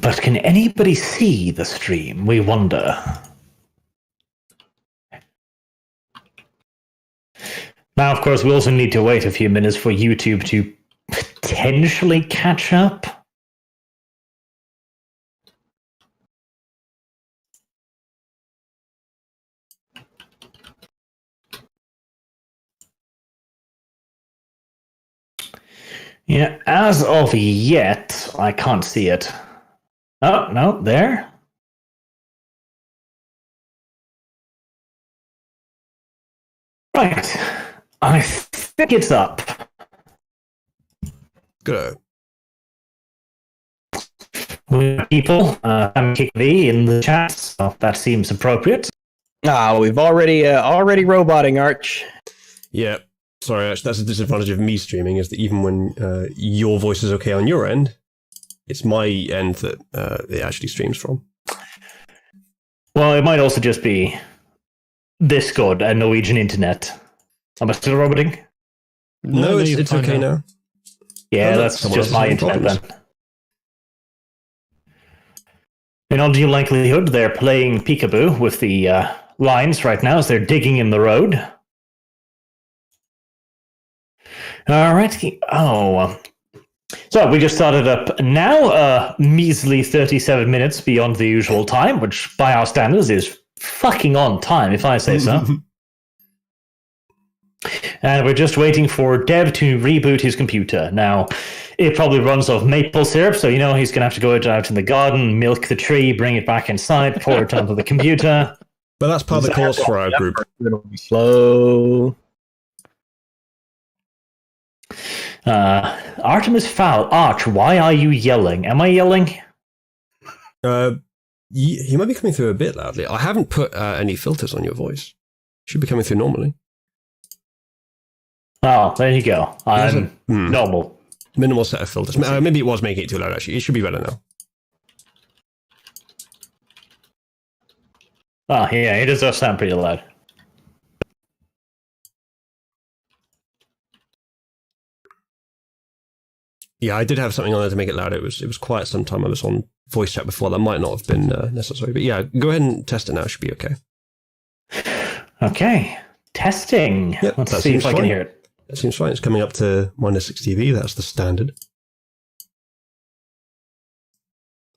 But can anybody see the stream? We wonder. Now, of course, we also need to wait a few minutes for YouTube to potentially catch up. Yeah, as of yet, I can't see it. Oh, no, there. Right. I think it's up. Good. People, MKV in the chat, so that seems appropriate. We've already roboting Arch. Yeah. Sorry, actually, that's a disadvantage of me streaming, is that even when your voice is okay on your end, it's my end that it actually streams from. Well, it might also just be Discord and Norwegian internet. Am I still roboting? No, it's okay now. Yeah, Oh, that's just my internet problems. then. In all due likelihood, they're playing peekaboo with the lines right now as they're digging in the road. All right. Oh, so we just started up now, measly 37 minutes beyond the usual time, which by our standards is fucking on time, if I say so. And we're just waiting for Dev to reboot his computer. Now, it probably runs off maple syrup, so you know he's going to have to go out in the garden, milk the tree, bring it back inside, pour it onto the computer. But that's part of the course for our group. It'll be slow. Artemis Fowl. Arch, why are you yelling? Am I yelling? You might be coming through a bit loudly. I haven't put any filters on your voice. Should be coming through normally. Oh, there you go. I'm normal. Minimal set of filters. Maybe it was making it too loud, actually. It should be better now. Oh, yeah, it does sound pretty loud. Yeah, I did have something on there to make it louder. It was quiet sometime. I was on voice chat before. That might not have been necessary. But yeah, go ahead and test it now. It should be okay. Okay. Testing. Yep, Let's see if I can hear it. That seems fine. It's coming up to minus 6 dB. That's the standard.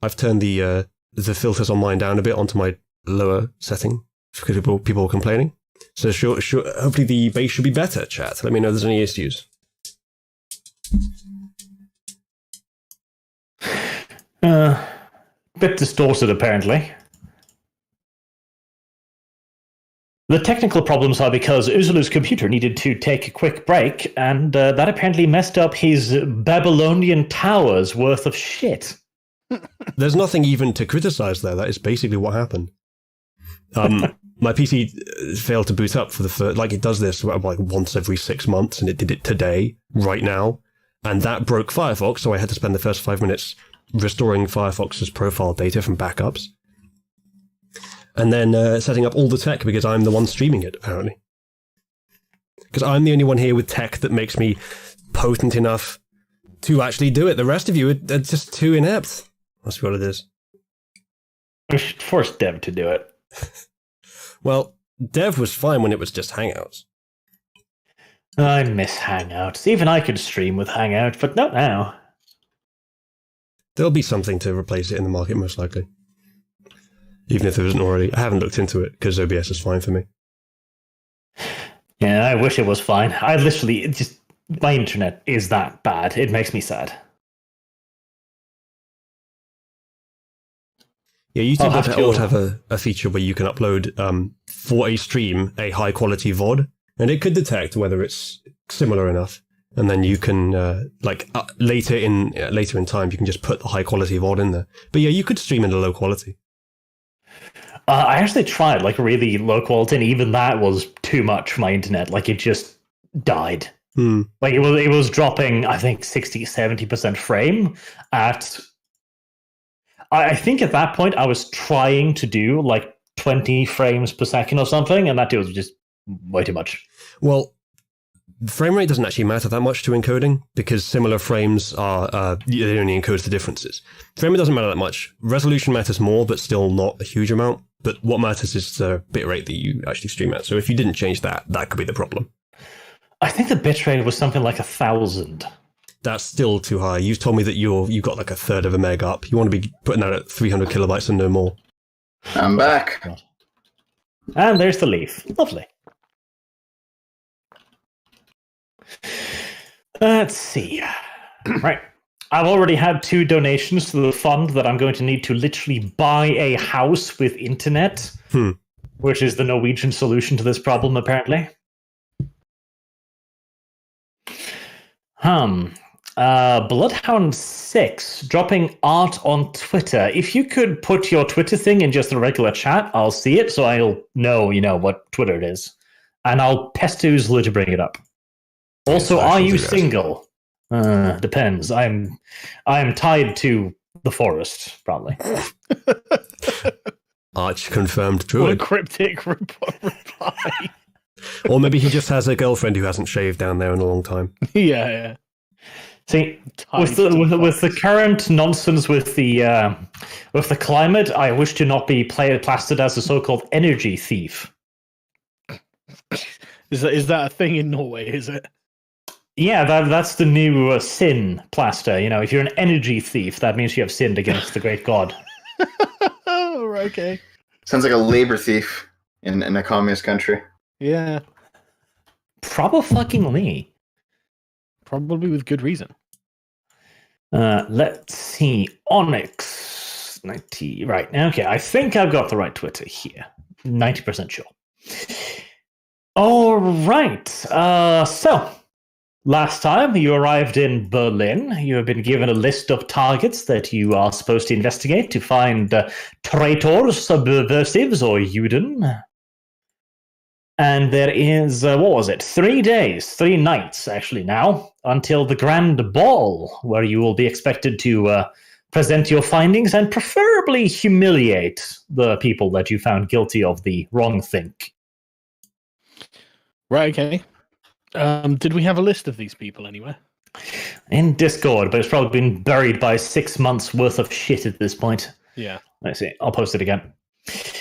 I've turned the filters on mine down a bit onto my lower setting because people were complaining. So sure, hopefully the bass should be better, chat. Let me know if there's any issues. Bit distorted, apparently. The technical problems are because Uzulu's computer needed to take a quick break, and that apparently messed up his Babylonian towers worth of shit. There's nothing even to criticize there. That is basically what happened. My PC failed to boot up for the first, like it does this like once every 6 months, and it did it today, right now, and that broke Firefox, so I had to spend the first 5 minutes restoring Firefox's profile data from backups. And then setting up all the tech because I'm the one streaming it, apparently. Because I'm the only one here with tech that makes me potent enough to actually do it. The rest of you are just too inept. That's what it is. We should force Dev to do it. Well, Dev was fine when it was just Hangouts. I miss Hangouts. Even I could stream with Hangouts, but not now. There'll be something to replace it in the market, most likely. Even if there isn't already. I haven't looked into it, because OBS is fine for me. Yeah, I wish it was fine. I literally, my internet is that bad. It makes me sad. Yeah, YouTube ought to have a feature where you can upload, for a stream, a high-quality VOD, and it could detect whether it's similar enough. And then you can, later in time, you can just put the high-quality VOD in there. But yeah, you could stream in a low quality. I actually tried, really low quality, and even that was too much for my internet. It just died. It was dropping, I think, 60-70% frame at... I think at that point, I was trying to do, 20 frames per second or something, and that was just way too much. Well, frame rate doesn't actually matter that much to encoding because similar frames are it only encodes the differences. Frame rate doesn't matter that much. Resolution matters more, but still not a huge amount. But what matters is the bitrate that you actually stream at. So if you didn't change that, that could be the problem. I think the bitrate was something like 1,000. That's still too high. You've told me that you got like a third of a meg up. You want to be putting that at 300 kilobytes and no more. I'm back. And there's the leaf. Lovely. Let's see. Right. I've already had 2 donations to the fund that I'm going to need to literally buy a house with internet, which is the Norwegian solution to this problem, apparently. Bloodhound 6 dropping art on Twitter. If you could put your Twitter thing in just a regular chat, I'll see it, so I'll know, what Twitter it is. And I'll pester Uzla to bring it up. Also, are you single? Depends. I'm tied to the forest, probably. Arch confirmed druid. What a cryptic reply. Or maybe he just has a girlfriend who hasn't shaved down there in a long time. Yeah. See, with the current nonsense with the climate, I wish to not be plastered as a so-called energy thief. Is that a thing in Norway? Is it? Yeah, that's the new sin plaster. If you're an energy thief, that means you have sinned against the great god. Oh, okay. Sounds like a labor thief in a communist country. Yeah. Probably. Probably with good reason. Let's see. Onyx 90. Right. Okay. I think I've got the right Twitter here. 90% sure. All right. So, last time you arrived in Berlin, you have been given a list of targets that you are supposed to investigate to find traitors, subversives, or Juden. And there is, 3 days, 3 nights actually now, until the Grand Ball, where you will be expected to present your findings and preferably humiliate the people that you found guilty of the wrong thing. Right, okay. Did we have a list of these people anywhere? In Discord, but it's probably been buried by 6 months worth of shit at this point. Yeah. Let's see, I'll post it again.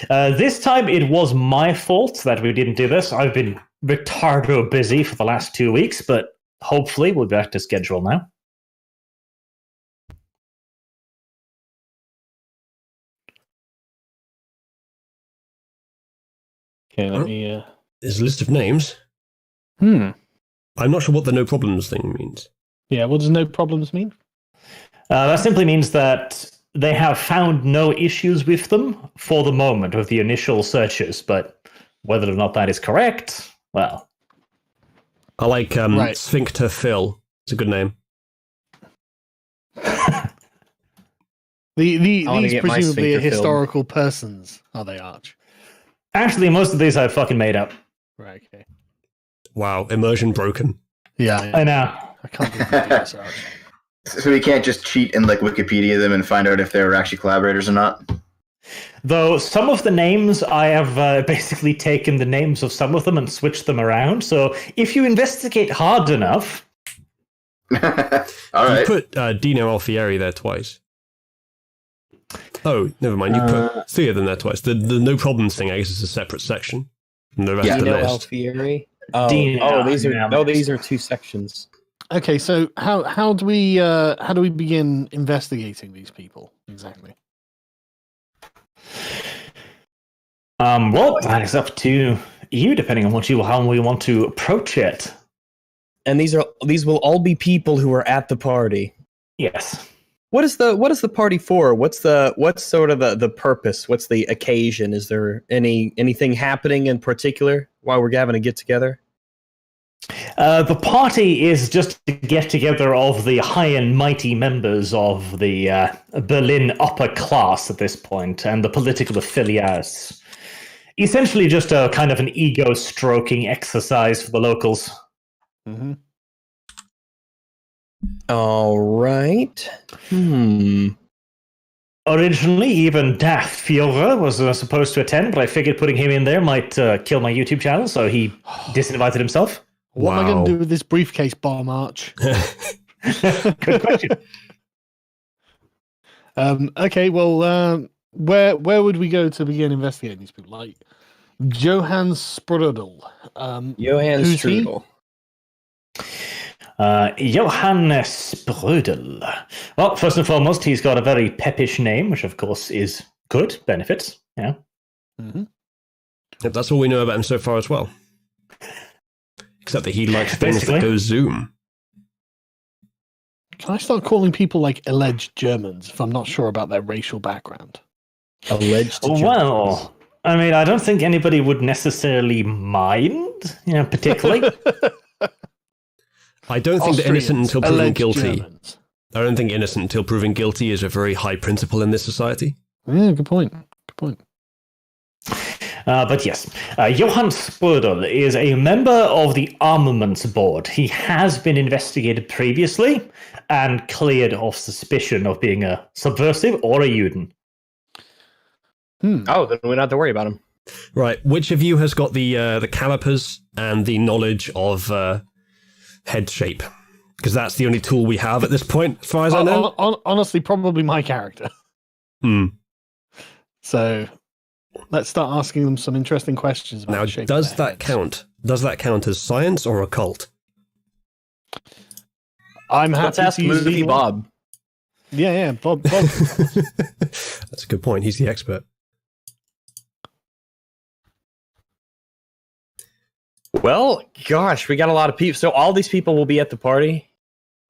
This time it was my fault that we didn't do this. I've been retardo busy for the last 2 weeks, but hopefully we'll be back to schedule now. Okay, let me... There's a list of names. I'm not sure what the no problems thing means. Yeah, what does no problems mean? That simply means that they have found no issues with them for the moment with the initial searches, but whether or not that is correct, well. I like Sphincter Phil. It's a good name. These presumably are historical persons, are they, Arch? Actually, most of these I've fucking made up. Right, okay. Wow, immersion broken. Yeah. I know. I can't believe you do this, Arch. So we can't just cheat and Wikipedia them and find out if they were actually collaborators or not? Though some of the names, I have basically taken the names of some of them and switched them around. So if you investigate hard enough... All right. You put Dino Alfieri there twice. Oh, never mind. You put 3 of them there twice. The no problems thing, I guess, is a separate section from the rest of the Dino list. Alfieri. These are 2 sections. Okay, so how do we begin investigating these people exactly? Well, that is up to you, depending on how we want to approach it. And these will all be people who are at the party. Yes. What is the party for? What's sort of the purpose? What's the occasion? Is there anything happening in particular while we're having a get together? The party is just a get-together of the high and mighty members of the Berlin upper class at this point, and the political affiliates. Essentially just a kind of an ego-stroking exercise for the locals. Mm-hmm. All right. Originally, even Daft Führer was supposed to attend, but I figured putting him in there might kill my YouTube channel, so he disinvited himself. What am I going Wow. to do with this briefcase bomb, Arch? Good question. Okay, well, where would we go to begin investigating these people? Like Johann Sprudel. Johann Who's he? Strudel. Johannes Brudel. Well, first and foremost, he's got a very peppish name, which of course is good, benefits. Yeah. Mm-hmm. Yep, that's all we know about him so far as well. Except that he likes things that Basically. go zoom. Can I start calling people like alleged Germans if I'm not sure about their racial background? Alleged to Well, I mean, I don't think anybody would necessarily mind, particularly. I don't think that innocent Austrians, until proven alleged guilty. Germans. I don't think innocent until proven guilty is a very high principle in this society. Yeah, good point. Good point. But yes, Johann Sprudel is a member of the Armaments Board. He has been investigated previously and cleared of suspicion of being a subversive or a Juden. Oh, then we don't have to worry about him. Right, which of you has got the calipers and the knowledge of head shape? Because that's the only tool we have at this point, as far as I know. Honestly, probably my character. Hmm. So let's start asking them some interesting questions about Now, the shape of does their that heads. count? Does that count as science or occult? I'm happy Let's ask to use Movie either one. Bob. Yeah, Bob. That's a good point. He's the expert. Well, gosh, we got a lot of people. So all these people will be at the party.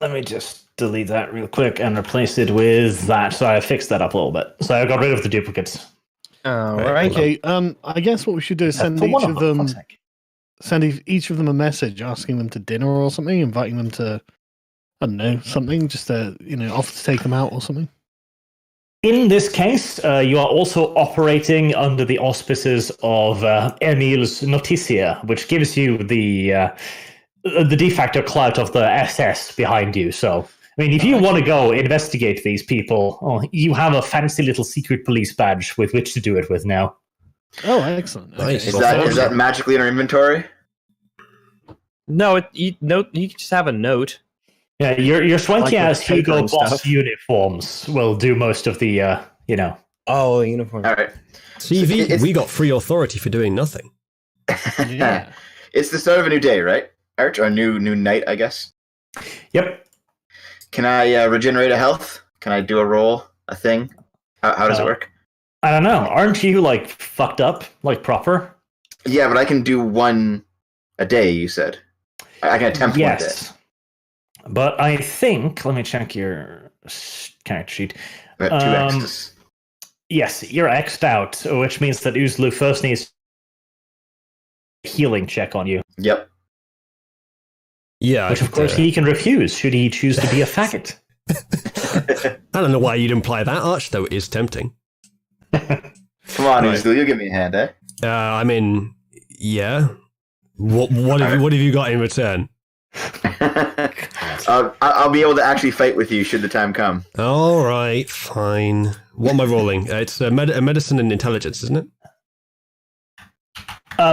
Let me just delete that real quick and replace it with that. So I fixed that up a little bit. So I got rid of the duplicates. All Right. right. Okay. I guess what we should do is send For each one of them, fuck's sake. each of them a message asking them to dinner or something, inviting them to, I don't know, something, just to offer to take them out or something. In this case, you are also operating under the auspices of Emil's Noticia, which gives you the de facto clout of the SS behind you. So, I mean, if you want to go investigate these people, you have a fancy little secret police badge with which to do it with now. Oh, excellent. Nice. Okay. Is that magically in our inventory? No, you just have a note. Yeah, your swanky Like ass with paper Hugo and Boss stuff. uniforms will do most of the, Oh, the uniform. All right. CV, It's- we got free authority for doing nothing. Yeah. It's the start of a new day, right? Arch, or new night, I guess. Yep. Can I regenerate a health? Can I do a roll, a thing? How does it work? I don't know. Aren't you like fucked up, like proper? Yeah, but I can do one a day. You said I can attempt one a day. Yes. But I think, let me check your character sheet. I got two Um, X's. Yes, you're X'd out, which means that Uzlu first needs a healing check on you, Yep. Yeah, which of course he can refuse should he choose to be a faggot. I don't know why you'd imply that, Arch, though it is tempting. Come on, Right. Uzlu, you give me a hand, eh? I mean, yeah. What have you got in return? I'll be able to actually fight with you should the time come. All right, fine. What am I rolling? It's a medicine and intelligence, isn't it?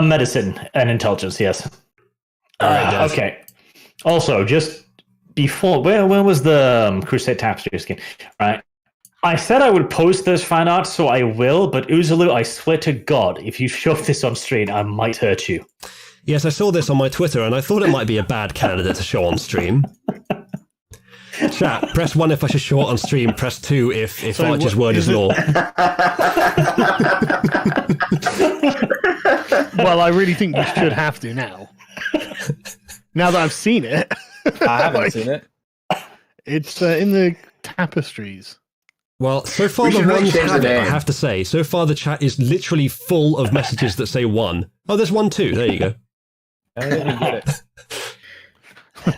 Medicine and intelligence, yes. All right, Dev. Okay. Also, just before, where was the Crusade Tapestry skin? Right. I said I would post those fan art, so I will, but Uzulu, I swear to God, if you show this on stream, I might hurt you. Yes, I saw this on my Twitter, and I thought it might be a bad candidate to show on stream. Chat, press 1 if I should show it on stream, press 2 if So Archer's what- word is is it- law. Well, I really think you should have to now. Now that I've seen it. I haven't seen it. It's in the tapestries. Well, so far We the should really ones change the have it, I name. have to say. So far the chat is literally full of messages that say 1. Oh, there's 1 too. There you go. I didn't get it.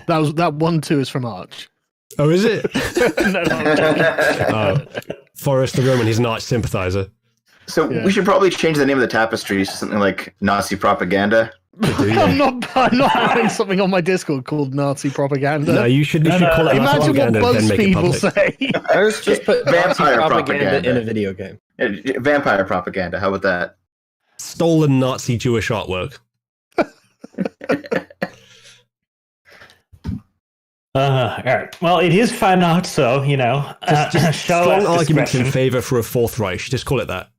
That 1-2 is from Arch. Oh, is it? No, I'm joking. Forrest the Roman, he's an arch sympathizer. So Yeah. we should probably change the name of the tapestries to something like Nazi propaganda. I'm not having something on my Discord called Nazi propaganda. No, you should call it Imagine what propaganda and then make it BuzzFeed will public. say. Let's just put Nazi Vampire propaganda propaganda. in a video game. Vampire propaganda. How about that? Stolen Nazi Jewish artwork. All right. Well, it is fan art, so Just show strong us arguments in discretion. favor for a Fourth Reich. Just call it that.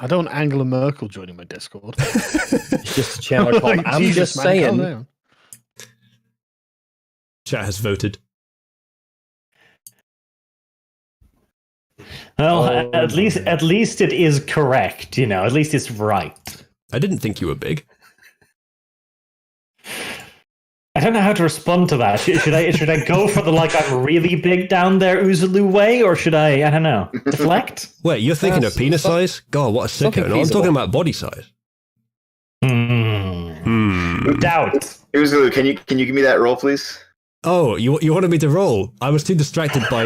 I don't want Angela Merkel joining my Discord. It's just a channel called I'm Jesus, Just man, Saying. calm down. Chat has voted. Well, Oh, at least it is correct. At least it's right. I didn't think you were big. I don't know how to respond to that. Should I go for the I'm really big down there Uzulu way, or should I don't know, deflect? Wait, you're thinking of penis size? God, what a something sicko. No, I'm feasible. talking about body size. Doubt. Uzulu, can you give me that roll, please? Oh, you wanted me to roll? I was too distracted by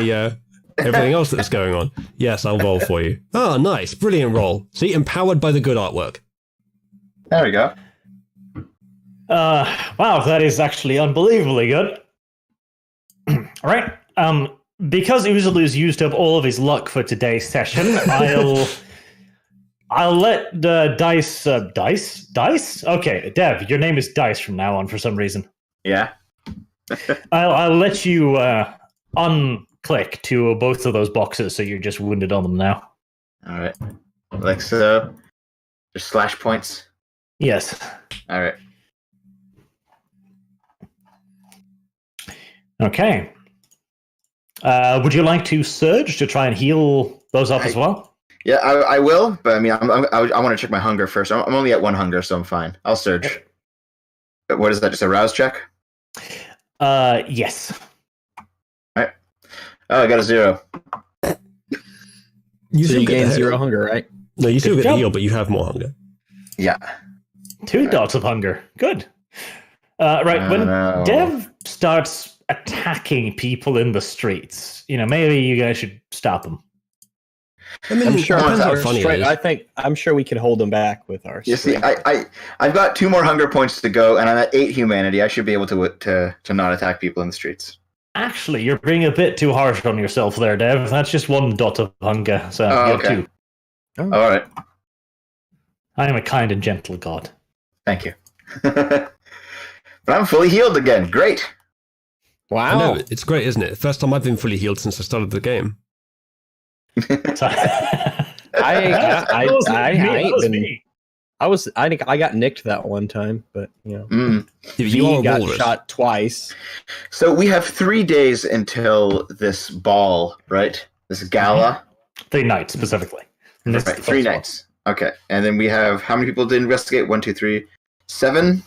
everything else that was going on. Yes, I'll roll for you. Oh, nice. Brilliant roll. See, empowered by the good artwork. There we go. Wow, that is actually unbelievably good. All right. Because Uzulu's used up all of his luck for today's session, I'll let the dice. Okay, Dev, your name is Dice from now on for some reason. Yeah. I'll let you unclick to both of those boxes, so you're just wounded on them now. All right. Like so. Just slash points. Yes. All right. Okay. Would you like to surge to try and heal those up as well? Yeah, I will, but I mean, I want to check my hunger first. I'm only at 1 hunger, so I'm fine. I'll surge. But what is that? Just a rouse check? Yes. All right. Oh, I got a 0. So you gain 0 hunger, right? No, you still Good get the job. heal, but you have more hunger. Yeah. 2 dots of hunger. Good. Right, when No. Dev starts attacking people in the streets, maybe you guys should stop him. I mean, I'm sure depends how our funny it strength- is. I'm sure we can hold them back with our. You see, strength. I've got 2 more hunger points to go, and I'm at 8 humanity. I should be able to not attack people in the streets. Actually, you're being a bit too harsh on yourself there, Dev. That's just 1 dot of hunger, so Oh, you have okay. 2. All right. I am a kind and gentle god. Thank you. But I'm fully healed again. Great. I Wow. know, it's great, isn't it? First time I've been fully healed since I started the game. So- I ain't been. me. I think I got nicked that one time, but Mm. You are V a got walrus. shot twice. So we have 3 days until this ball, right? This gala. 3 nights, specifically. And this is Right, the 3 first one. nights. Okay, and then we have how many people to investigate? 1, 2, 3, 7.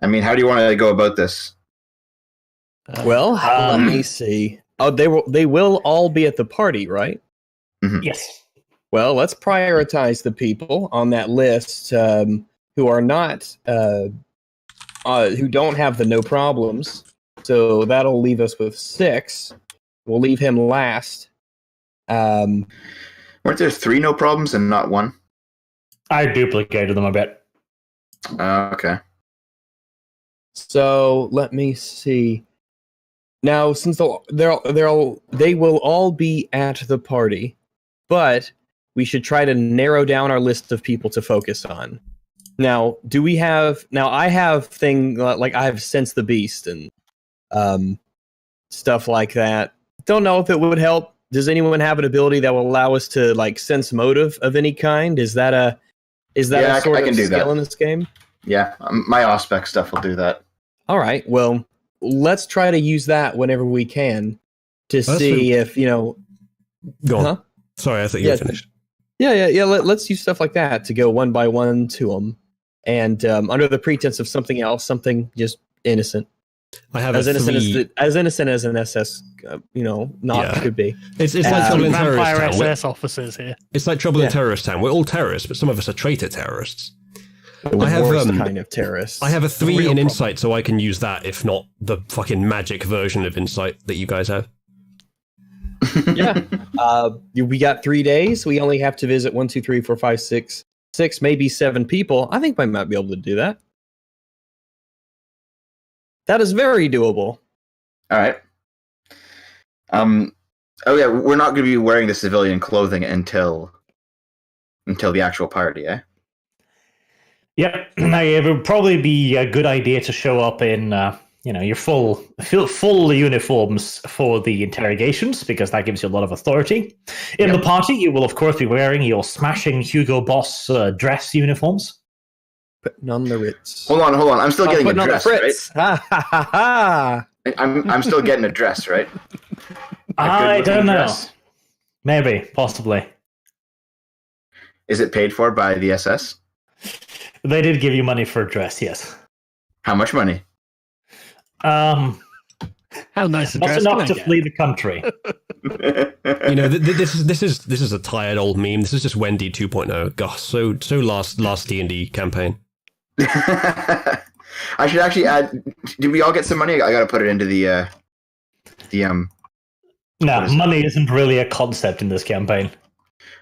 I mean, how do you want to go about this? Well, let me see. Oh, they will all be at the party, right? Yes. Well, let's prioritize the people on that list who are not who don't have the no problems. So that'll leave us with 6. We'll leave him last. Weren't there 3 no problems and not 1? I duplicated them a bit. Okay. So let me see. Now, since they will all be at the party, but we should try to narrow down our list of people to focus on. Now, do we have? Now, I have like I have Sense the Beast and stuff like that. Don't know if it would help. Does anyone have an ability that will allow us to sense motive of any kind? Is that Yeah, a sort I of can do skill that. in this game? Yeah, my Auspex stuff will do that. All right. Well, let's try to use that whenever we can to That's see if Go on. Huh? Sorry, I thought you Yeah. were finished. Yeah. Let's use stuff like that to go one by one to them, and under the pretense of something else, something just innocent, I have as a innocent 3. as innocent as an SS, not Yeah. could be. It's like Some Trouble in Terrorist Vampire Town. SS officers here. It's like Trouble in Yeah. Terrorist Town. We're all terrorists, but some of us are traitor terrorists. The I have, worst um, kind of terrorists. I have a 3 real in problem. Insight, so I can use that, if not the fucking magic version of Insight that you guys have. Yeah. We got 3 days. We only have to visit 1, 2, 3, 4, 5, 6, maybe 7 people. I think we might be able to do that. That is very doable. All right. Oh yeah, we're not going to be wearing the civilian clothing until the actual party, eh? Yep. Now, it would probably be a good idea to show up in, your full uniforms for the interrogations, because that gives you a lot of authority. In the party, you will, of course, be wearing your smashing Hugo Boss dress uniforms. Putting on the Ritz. Hold on. I'm still getting a dress, right? Ha ha ha ha! I'm still getting a dress, right? I don't know. Maybe, possibly. Is it paid for by the SS? They did give you money for a dress, yes. How much money? How nice a Not dress enough can I to get? flee the country. This is a tired old meme. This is just Wendy 2.0. Gosh, so last D&D campaign. I should actually add. Did we all get some money? I got to put it into the No, money isn't really a concept in this campaign.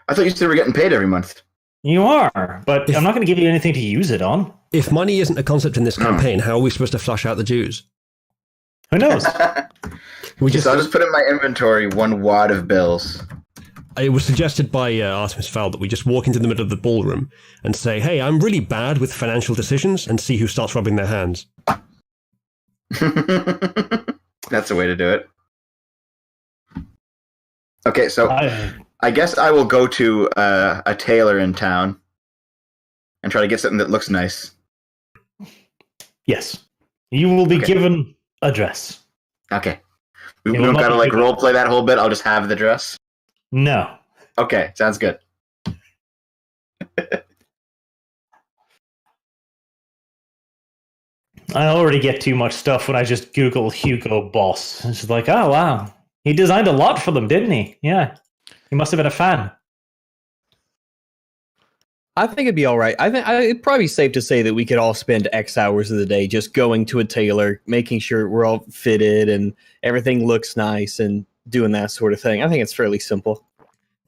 I thought you said we were getting paid every month. You are, but I'm not going to give you anything to use it on. If money isn't a concept in this campaign, how are we supposed to flush out the Jews? Who knows? So I'll just put in my inventory 1 wad of bills. It was suggested by Artemis Fowl that we just walk into the middle of the ballroom and say, hey, I'm really bad with financial decisions, and see who starts rubbing their hands. That's the way to do it. Okay, so I guess I will go to a tailor in town and try to get something that looks nice. Yes. You will be given a dress. Okay. We don't gotta like role play that whole bit. I'll just have the dress. No. Okay, sounds good. I already get too much stuff when I just Google Hugo Boss. It's just like, oh wow. He designed a lot for them, didn't he? Yeah. He must have been a fan. I think it'd be all right. I think it'd probably be safe to say that we could all spend X hours of the day just going to a tailor, making sure we're all fitted and everything looks nice and doing that sort of thing. I think it's fairly simple.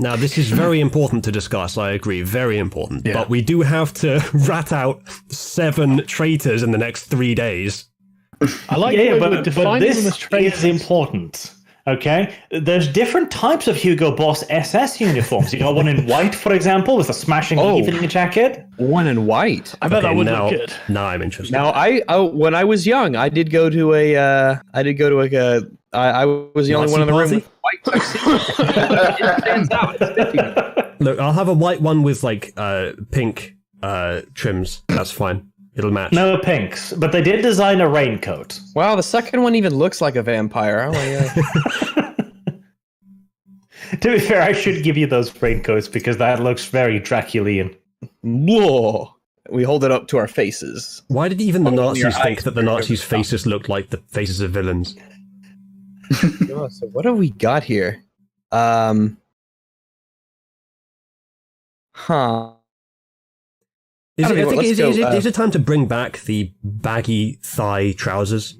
Now, this is very important to discuss, I agree, very important. Yeah. But we do have to rat out 7 traitors in the next 3 days. I like Yeah, the way but we're defining them as this traitors. is important. Okay? There's different types of Hugo Boss SS uniforms. You got one in white, for example, with a smashing evening jacket. One in white. I bet that would now, look good. now I'm interested. Now, I when I was young, I was the only one in the room with white tuxedo. It stands out. It's fitting. Look, I'll have a white one with like pink trims. That's fine. It'll match. No pinks, but they did design a raincoat. Wow, the second one even looks like a vampire. Oh my god. To be fair, I should give you those raincoats because that looks very Draculian. Whoa. We hold it up to our faces. Why did even the Only your Nazis think eyes that the are Nazis' over the top. faces looked like the faces of villains? Oh, so what have we got here? Huh. Is Let's go, it time to bring back the baggy thigh trousers?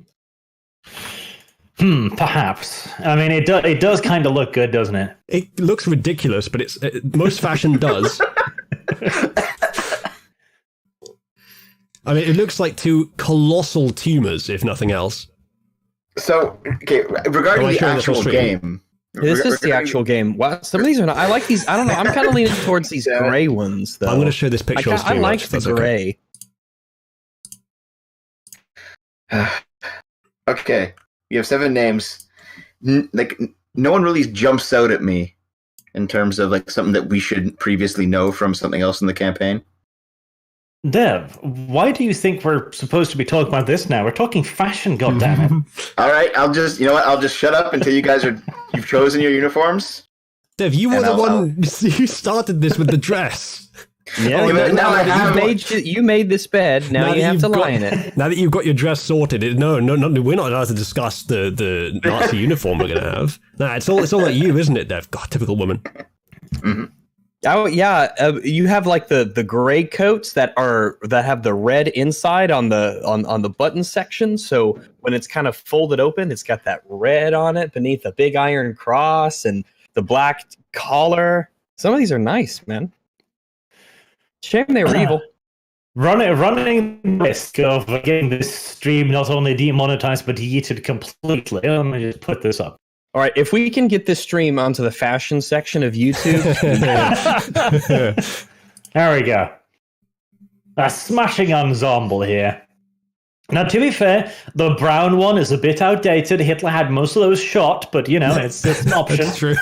Perhaps. I mean, it does kind of look good, doesn't it? It looks ridiculous, but most fashion does. I mean, it looks like 2 colossal tumors, if nothing else. So, okay, regarding I the showing this on actual stream? game. This is the actual game. Wow, some of these are not. I like these. I don't know. I'm kind of leaning towards these gray ones, though. I'm going to show this picture on I stream. like Rich, the if that's okay. gray. Okay, you have 7 names. No one really jumps out at me in terms of like something that we should previously know from something else in the campaign. Dev, why do you think we're supposed to be talking about this now? We're talking fashion, goddammit. All right, I'll just shut up until you've chosen your uniforms. Dev, you were And the I'll- one who started this with the dress. Yeah, you made this bed. Now you have to lie in it. Now that you've got your dress sorted, no, we're not allowed to discuss the Nazi uniform we're going to have. Nah, it's all like you, isn't it, Dev? God, typical woman. Mm-hmm. Oh yeah, you have like the gray coats that have the red inside on the button section. So when it's kind of folded open, it's got that red on it beneath the big iron cross and the black collar. Some of these are nice, man. Shame they were evil. Running the risk of getting this stream not only demonetized but yeeted completely. Let me just put this up. All right, if we can get this stream onto the fashion section of YouTube, There we go. A smashing ensemble here. Now, to be fair, the brown one is a bit outdated. Hitler had most of those shot, but, it's an option. That's true.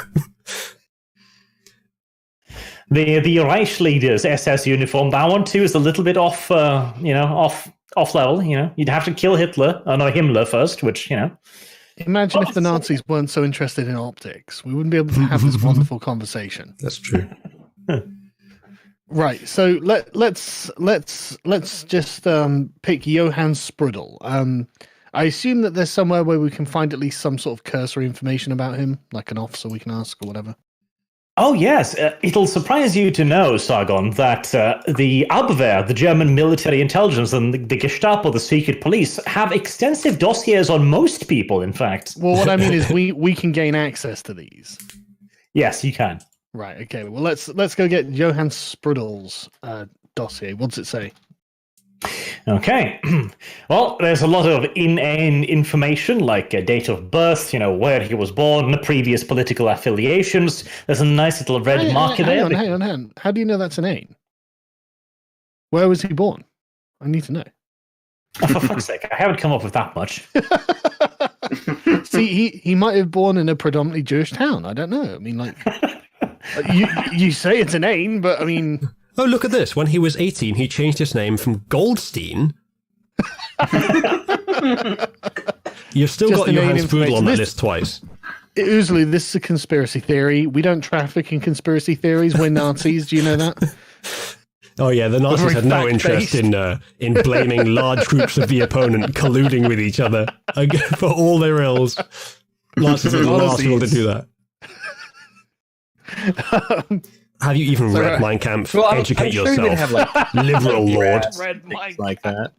The Reich leader's SS uniform, that one too is a little bit off, off level. You'd have to kill Hitler, no, Himmler first, which, Imagine if the Nazis weren't so interested in optics. We wouldn't be able to have this wonderful conversation. That's true. Right, so let's just pick Johann Sprudel. I assume that there's somewhere where we can find at least some sort of cursory information about him, like an officer we can ask or whatever. Oh, yes. It'll surprise you to know, Sargon, that the Abwehr, the German military intelligence, and the Gestapo, the secret police, have extensive dossiers on most people, in fact. Well, what I mean is we can gain access to these. Yes, you can. Right, okay. Well, let's go get Johann Sprudel's dossier. What's it say? Okay. Well, there's a lot of inane information, like a date of birth, where he was born, the previous political affiliations. There's a nice little red marker there. Hang on. How do you know that's an inane? Where was he born? I need to know. Oh, for fuck's sake, I haven't come up with that much. See, he might have born in a predominantly Jewish town. I don't know. I mean, like, you say it's an inane, but I mean... Oh, look at this. When he was 18, he changed his name from Goldstein. You've still Just got Johann inane Sprudel on information. that list twice. Usually, this is a conspiracy theory. We don't traffic in conspiracy theories. We're Nazis. Do you know that? Oh yeah, the Nazis had no interest in blaming large groups of the opponent colluding with each other for all their ills. Nazis are the last people to do that. Have you even read Mein Kampf? Well, Educate I'm sure yourself, they have, like, liberal lord. things like that.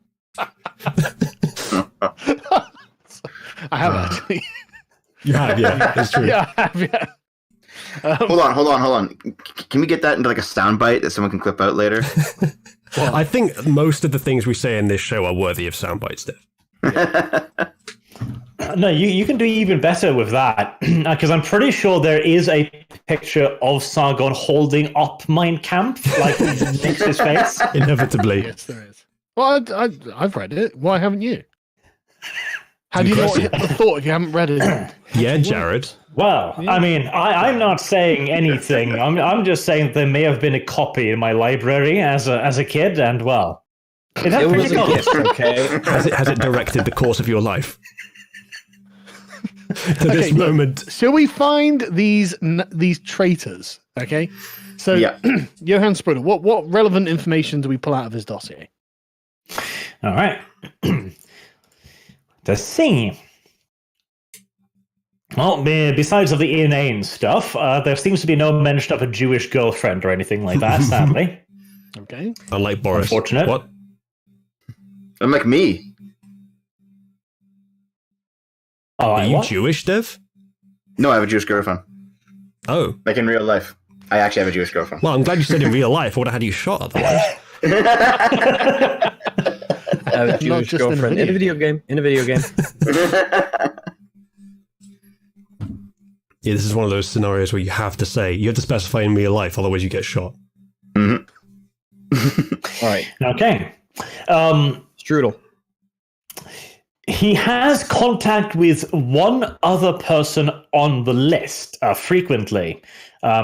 I have actually. You have, yeah, it's true. Yeah, I have, yeah. Hold on. Can we get that into like a soundbite that someone can clip out later? Well, I think most of the things we say in this show are worthy of soundbites, Steph. No, you can do even better with that, because I'm pretty sure there is a picture of Sargon holding up Mein Kampf, like next to his face. Inevitably. Yes, there is. Well, I've read it. Why haven't you? How do you know what Hitler thought if you haven't read it? Yeah, Jared. Well, I mean, I'm not saying anything. I'm just saying that there may have been a copy in my library as a kid, and well, It was a gift, okay? Has it directed the course of your life? To this moment. Shall we find these traitors? Okay, so Yeah. Johann Sprudel, what relevant information do we pull out of his dossier? all right. Let's see. Well, besides of the inane stuff, there seems to be no mention of a Jewish girlfriend or anything like that, sadly. Okay, Unlike Boris. Unfortunate. What? Unlike me. Oh, Are you what? Jewish, Dev? No, I have a Jewish girlfriend. Oh. Like in real life. I actually have a Jewish girlfriend. Well, I'm glad you said in real life. I would have had you shot otherwise. I have a Jewish just in a girlfriend. In a video game. Yeah, this is one of those scenarios where you have to specify in real life, otherwise you get shot. Mhm. All right. Okay. Strudel. He has contact with one other person on the list frequently.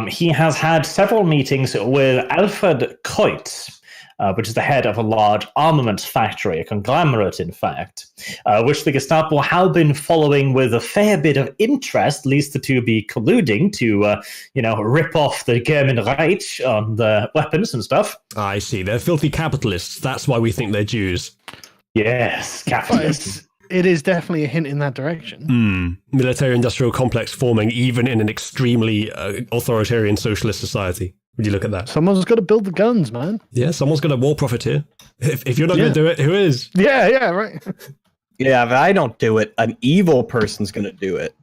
He has had several meetings with Alfred Keutz, which is the head of a large armaments factory, a conglomerate, in fact, which the Gestapo have been following with a fair bit of interest, leads the two be colluding to, rip off the German Reich on the weapons and stuff. I see. They're filthy capitalists. That's why we think they're Jews. Yes, capitalists. it is definitely a hint in that direction. Military-industrial complex forming even in an extremely authoritarian socialist society. Would you look at that? Someone's got to build the guns, man. Yeah, someone's got a war profiteer. If you're not going to do it, who is? Yeah, right. Yeah, if I don't do it, an evil person's going to do it.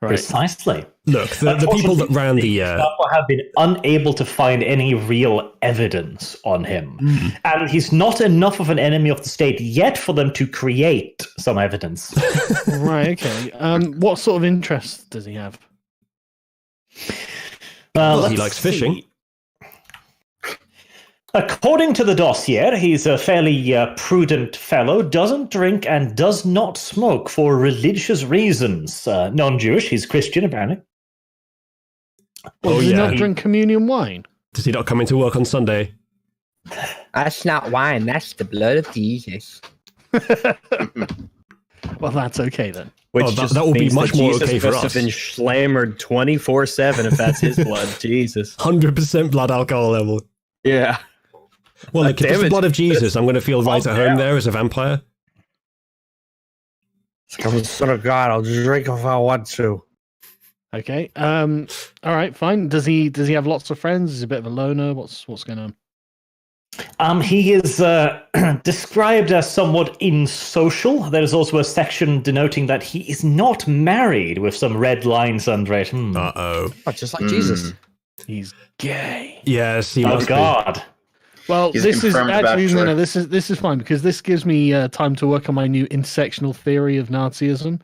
Right. Precisely. Look, the people that ran the... Gestapo have been unable to find any real evidence on him. And he's not enough of an enemy of the state yet for them to create some evidence. Right, okay. What sort of interest does he have? Well, he let's likes fishing. see. According to the dossier, he's a fairly prudent fellow, doesn't drink and does not smoke for religious reasons. Non-Jewish, he's Christian, apparently. Well, does he not drink communion wine? Does he not come into work on Sunday? That's not wine. That's the blood of Jesus. Well, that's okay then. Which that will be much more okay for us. Must have been slammered 24/7 if that's his blood. Jesus. 100% blood alcohol level. Yeah. Well, like, if it's the blood of Jesus, I'm going to feel right at home there as a vampire. It's like, I'm the son of God. I'll drink if I want to. Okay. All right. Fine. Does he have lots of friends? Is he a bit of a loner? What's going on? He is described as somewhat insocial. There is also a section denoting that he is not married, with some red lines under it. Uh-oh. Oh, just like Jesus. He's gay. Yes, he Oh must God. Well, He's this is confirmed actually bachelor. no. This is fine because this gives me time to work on my new intersectional theory of Nazism.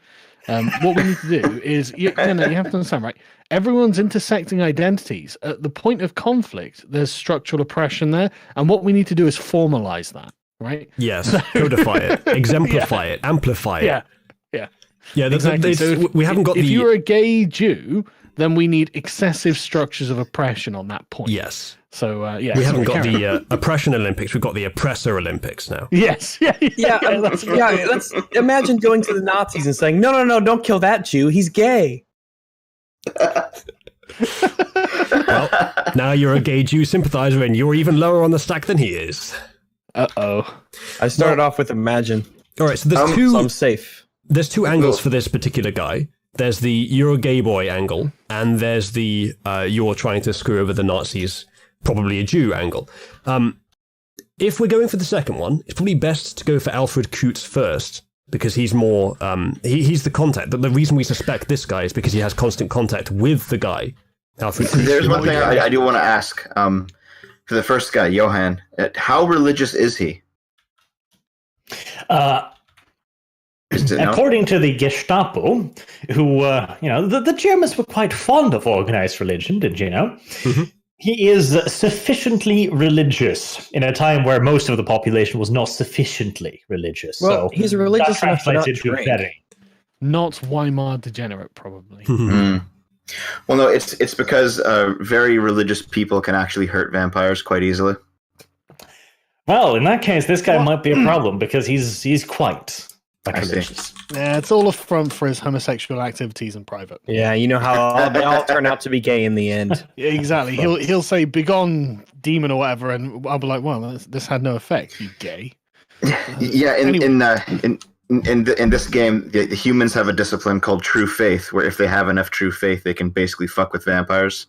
What we need to do is you have to understand, right? Everyone's intersecting identities. At the point of conflict, there's structural oppression there, and what we need to do is formalize that, right? Yes, codify it, exemplify it, amplify it. Yeah. Yeah, Exactly. So we haven't got if the... you're a gay Jew, then we need excessive structures of oppression on that point. Yes. So We haven't got the oppression Olympics, we've got the oppressor Olympics now. Yes. Let's imagine going to the Nazis and saying, no, don't kill that Jew. He's gay. Well, now you're a gay Jew sympathizer and you're even lower on the stack than he is. Uh-oh. I started off with imagine. All right, so there's So I'm safe. There's two angles for this particular guy. There's the you're a gay boy angle, and there's the you're trying to screw over the Nazis, probably a Jew angle. If we're going for the second one, it's probably best to go for Alfred Kutz first, because he's more, he's the contact. The reason we suspect this guy is because he has constant contact with the guy, Alfred Kutz. There's one thing I do want to ask. For the first guy, Johann, how religious is he? According to the Gestapo, who, the Germans were quite fond of organized religion, did you know? Mm-hmm. He is sufficiently religious in a time where most of the population was not sufficiently religious. Well, so he's religious that enough to not translates into drink. very. Not Weimar degenerate, probably. Well, no, it's because very religious people can actually hurt vampires quite easily. Well, in that case, this guy might be a problem because he's quite religious. Yeah, it's all a front for his homosexual activities in private. Yeah, you know how they all turn out to be gay in the end. Yeah, exactly. He'll say "begone, demon" or whatever, and I'll be like, "Well, this had no effect, you gay." Yeah, in this game, the humans have a discipline called true faith, where if they have enough true faith, they can basically fuck with vampires,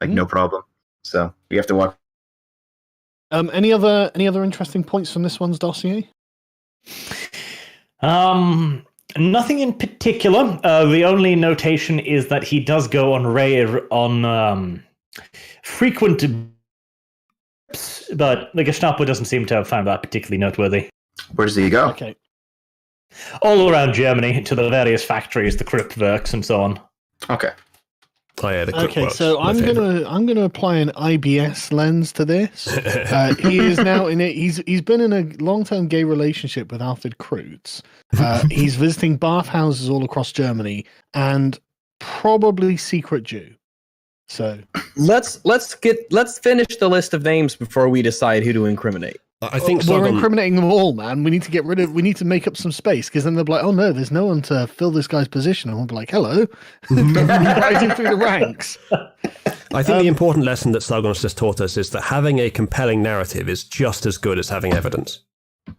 no problem. So you have to watch. Any other interesting points from this one's dossier? Nothing in particular. The only notation is that he does go on frequent, but the Gestapo doesn't seem to have found that particularly noteworthy. Where does he go? Okay. All around Germany, to the various factories, the Kryptwerks, and so on. Okay. Oh, yeah, the Okay, Kryptwerks, so my I'm favourite. gonna apply an IBS lens to this. He is now in it. He's been in a long-term gay relationship with Alfred Kreutz. He's visiting bathhouses all across Germany and probably secret Jew. So Let's finish the list of names before we decide who to incriminate. I think we're Sargon, incriminating them all, man. We need to make up some space because then they'll be like, oh no, there's no one to fill this guy's position. And we'll be like, hello, rising through the ranks. I think the important lesson that Sargon's just taught us is that having a compelling narrative is just as good as having evidence.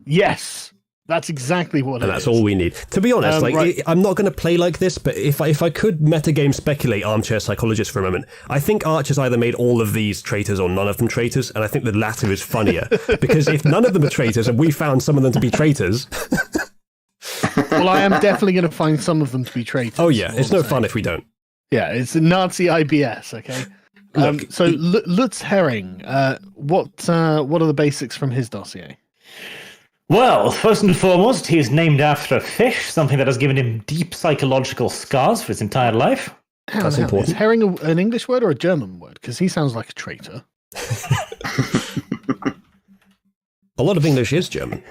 Yes, that's exactly what it And is. that's all we need. To be honest, right. I'm not going to play like this, but if I could metagame speculate armchair psychologist for a moment, I think Arch has either made all of these traitors or none of them traitors, and I think the latter is funnier. Because if none of them are traitors and we found some of them to be traitors... Well, I am definitely going to find some of them to be traitors. Oh yeah, it's no fun if we don't. Yeah, it's a Nazi IBS, okay? So Lutz Herring, what are the basics from his dossier? Well, first and foremost, he is named after a fish, something that has given him deep psychological scars for his entire life. That's important. Is herring an English word or a German word? Because he sounds like a traitor. A lot of English is German.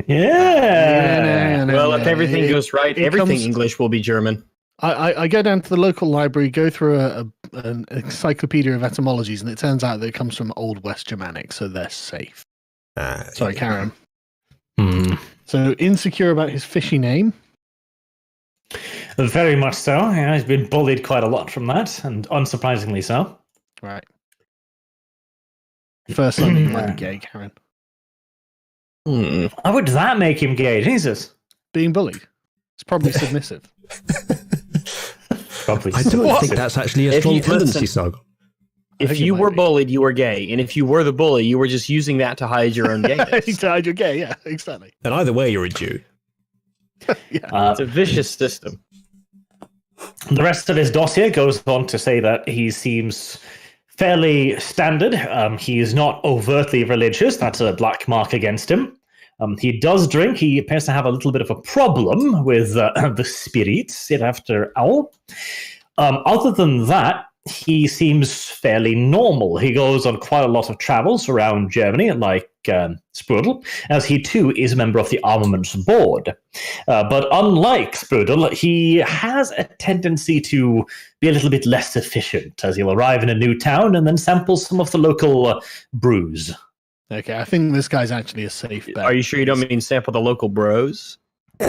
Yeah. Well, if everything goes right, everything English will be German. I go down to the local library, go through an encyclopedia of etymologies, and it turns out that it comes from Old West Germanic, so they're safe. Sorry, Karen. So insecure about his fishy name? Very much so. Yeah, he's been bullied quite a lot from that, and unsurprisingly so. Right. First time you might be gay, Karen. How would that make him gay? Jesus. Being bullied. It's probably submissive. Probably. I don't think that's actually a strong tendency, Saga. If you were bullied, you were gay. And if you were the bully, you were just using that to hide your own gayness. To hide your gay, yeah, exactly. And either way, you're a Jew. It's a vicious system. The rest of his dossier goes on to say that he seems fairly standard. He is not overtly religious. That's a black mark against him. He does drink. He appears to have a little bit of a problem with the spirits after all. Other than that, he seems fairly normal. He goes on quite a lot of travels around Germany, like Sprudel, as he too is a member of the Armaments Board. But unlike Sprudel, he has a tendency to be a little bit less efficient, as he'll arrive in a new town and then sample some of the local brews. Okay, I think this guy's actually a safe bet. Are you sure you don't mean sample the local bros? No,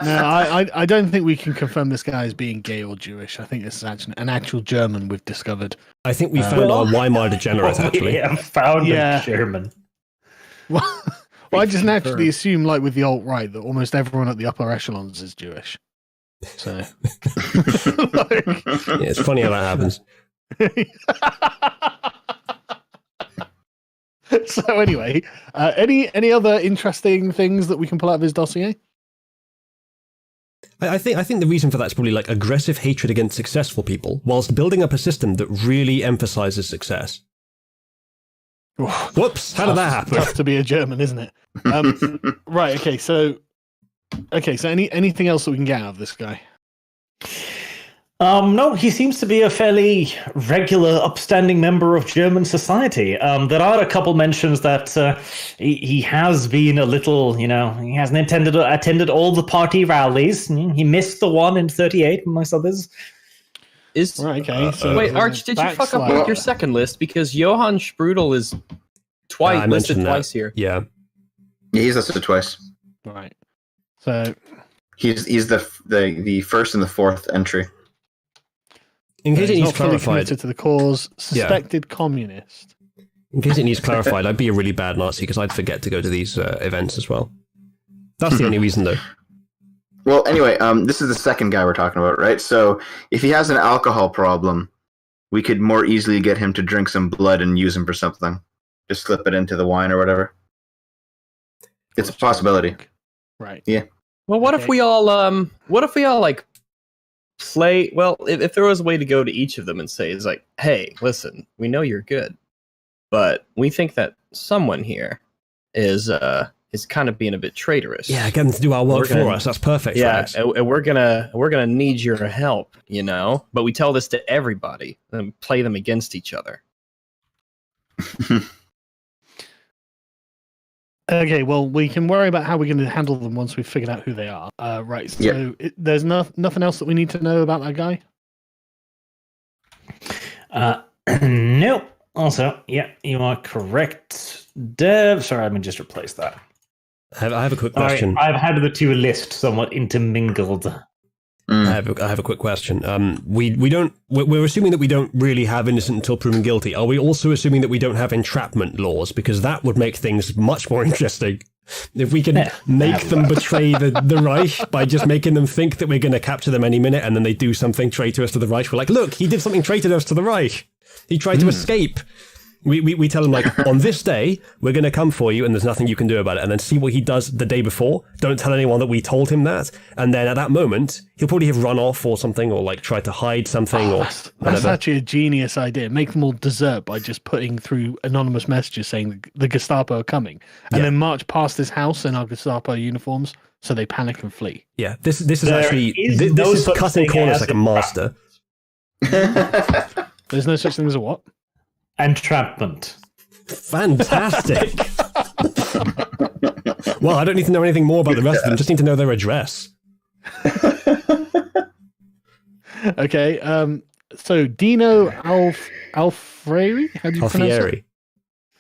I don't think we can confirm this guy as being gay or Jewish. I think this is actually an actual German we've discovered. I think we found our Weimar degenerate, actually. Yeah, found a German. Well, I just naturally assume, like with the alt-right, that almost everyone at the upper echelons is Jewish. So, yeah, it's funny how that happens. So anyway, any other interesting things that we can pull out of his dossier? I think the reason for that is probably like aggressive hatred against successful people, whilst building up a system that really emphasizes success. Whoops! How did that happen? Tough to be a German, isn't it? Right. Okay. So anything else that we can get out of this guy? No, he seems to be a fairly regular, upstanding member of German society. There are a couple mentions that he has been a little, he hasn't attended all the party rallies. He missed the one in 38, amongst others. Right, okay. Wait, Arch, did you fuck up with your second list? Because Johann Sprudel is listed twice here. Yeah. Yeah, he's listed twice. Right. So he's the first and the fourth entry. In case it needs not fully clarified, committed to the cause, suspected communist. In case it needs clarified, I'd be a really bad Nazi because I'd forget to go to these events as well. That's the only reason, though. Well, anyway, this is the second guy we're talking about, right? So if he has an alcohol problem, we could more easily get him to drink some blood and use him for something. Just slip it into the wine or whatever. It's a possibility. Right. Yeah. Well, what if we all like play? Well, if there was a way to go to each of them and say, "It's like, hey, listen, we know you're good, but we think that someone here is kind of being a bit traitorous. Yeah, get them to do our work for us. That's perfect. Yeah, and we're gonna need your help, But we tell this to everybody and play them against each other. Okay, well, we can worry about how we're going to handle them once we've figured out who they are. Right, so there's nothing else that we need to know about that guy? Nope. Also, yeah, you are correct, Dev. Sorry, let me just replace that. I have a quick question. I've had the two lists somewhat intermingled. I have a quick question. We're assuming that we don't really have innocent until proven guilty. Are we also assuming that we don't have entrapment laws? Because that would make things much more interesting. If we can make them betray the Reich by just making them think that we're going to capture them any minute and then they do something traitorous to the Reich. We're like, look, he did something traitorous to the Reich. He tried to escape. We tell him, like, on this day, we're going to come for you and there's nothing you can do about it. And then see what he does the day before. Don't tell anyone that we told him that. And then at that moment, he'll probably have run off or something, or like try to hide something or That's actually a genius idea. Make them all desert by just putting through anonymous messages saying the Gestapo are coming. And then march past his house in our Gestapo uniforms so they panic and flee. Yeah, this is actually... This is cutting corners like a master. There's no such thing as a what? Entrapment. Fantastic. Well, I don't need to know anything more about the rest of them. Just need to know their address. Okay. So Dino Alfieri? How do you pronounce it? Alfieri.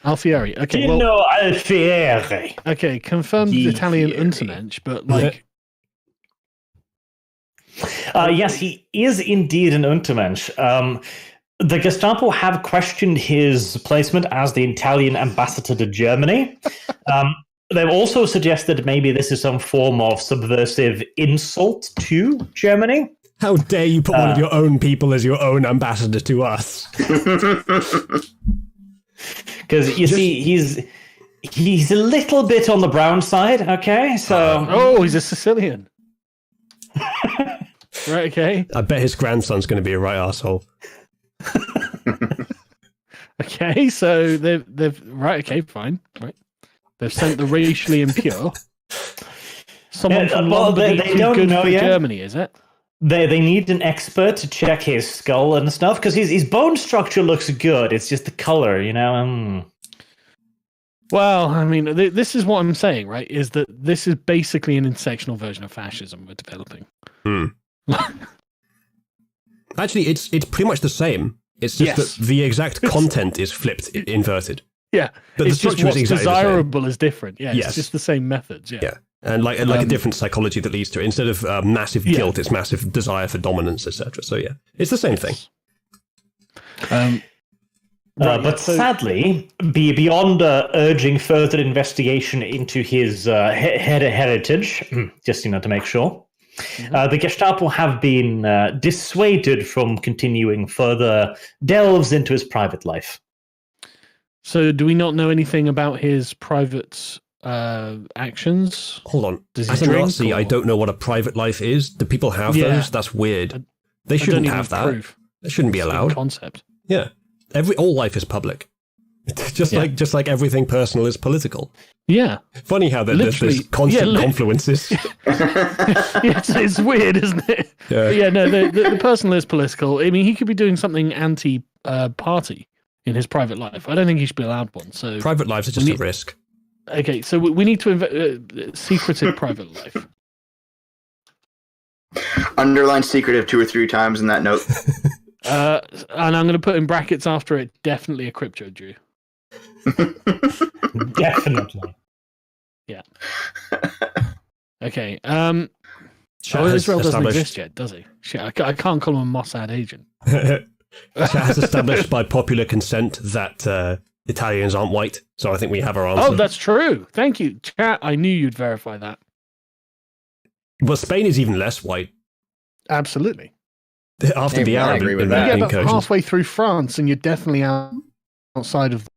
Alfieri. Okay. Well, Dino Alfieri. okay. Confirmed Italian Untermensch, but like. Yes, he is indeed an Untermensch. The Gestapo have questioned his placement as the Italian ambassador to Germany. They've also suggested maybe this is some form of subversive insult to Germany. How dare you put one of your own people as your own ambassador to us? Because you see, he's a little bit on the brown side. Okay, so Oh, he's a Sicilian. Right. Okay. I bet his grandson's going to be a right asshole. Okay. So they've right. Okay. Fine. Right. They've sent the racially impure. Someone from Lombardy they too don't good know for yet. Germany, is it? They need an expert to check his skull and stuff because his bone structure looks good. It's just the color, you know. Well, I mean, this is what I'm saying, right? Is that this is basically an intersectional version of fascism we're developing. Actually, it's pretty much the same. It's just Yes. that the exact content is flipped, inverted. Yeah, But it's the just structure is what's exactly the same. desirable is different. Yeah, Yes. it's just the same methods. Yeah. Yeah. And like a different psychology that leads to it. Instead of massive Yeah. guilt, it's massive desire for dominance, etc. So yeah, it's the same thing. Right, But so- sadly, beyond urging further investigation into his heritage, just to make sure, the Gestapo have been dissuaded from continuing further delves into his private life. So, do we not know anything about his private actions? Hold on. Does he As a drink, Nazi, I or- don't know what a private life is. Do people have Yeah. those? That's weird. They I don't shouldn't even have that. proof. That shouldn't be It's a allowed. concept. Yeah. All life is public. just Yeah. like everything personal is political. Yeah, Funny how there's Literally, constant yeah, confluences. it's weird, isn't it? Yeah. But yeah, no, the personal is political. I mean, he could be doing something anti-party in his private life. I don't think he should be allowed one. So, Private lives are just We a risk. okay, so we need to secretive private life. Underline secretive 2 or 3 times in that note. And I'm going to put in brackets after it. Definitely a crypto Jew. Definitely. Okay. Chat Oh, has Israel doesn't established- exist yet, does he? Shit, I can't call him a Mossad agent. Chat has established by popular consent that Italians aren't white, so I think we have our answer. Oh, that's true. Thank you, chat. I knew you'd verify that. But Spain is even less white Absolutely. after the I Arab agree with You that. get about incursions. halfway through France, and you're definitely outside of.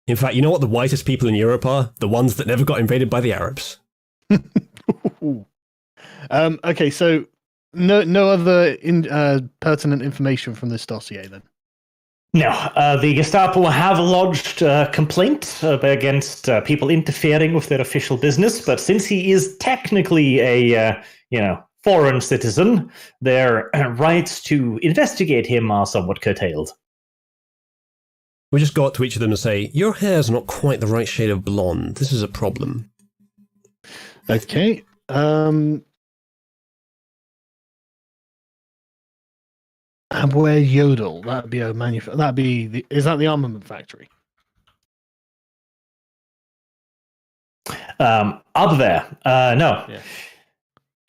In fact, you know what the whitest people in Europe are? The ones that never got invaded by the Arabs. Okay, so no other pertinent information from this dossier then. No, the Gestapo have lodged a complaint against people interfering with their official business, but since he is technically a foreign citizen, their rights to investigate him are somewhat curtailed. We just go up to each of them and say, your hair's not quite the right shade of blonde. This is a problem. Okay. And where Yodel? That'd be a That'd be is that the armament factory? Abwehr. No. Yeah.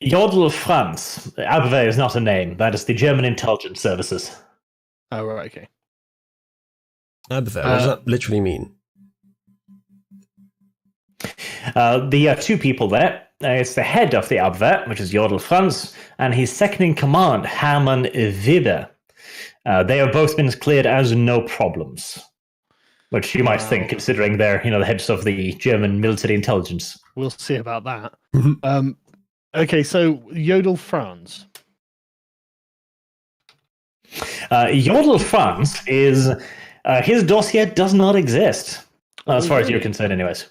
Jodl Franz. Abwehr is not a name. That is the German intelligence services. Oh right, okay. Abwehr, what does that literally mean? The two people there, it's the head of the Abwehr, which is Jodl Franz, and his second in command, Hermann Weber. They have both been cleared as no problems, which you might think, considering they're the heads of the German military intelligence. We'll see about that. Mhm. Okay, so Yodel Franz. Jodl Franz is his dossier does not exist, as far as you're concerned, anyways.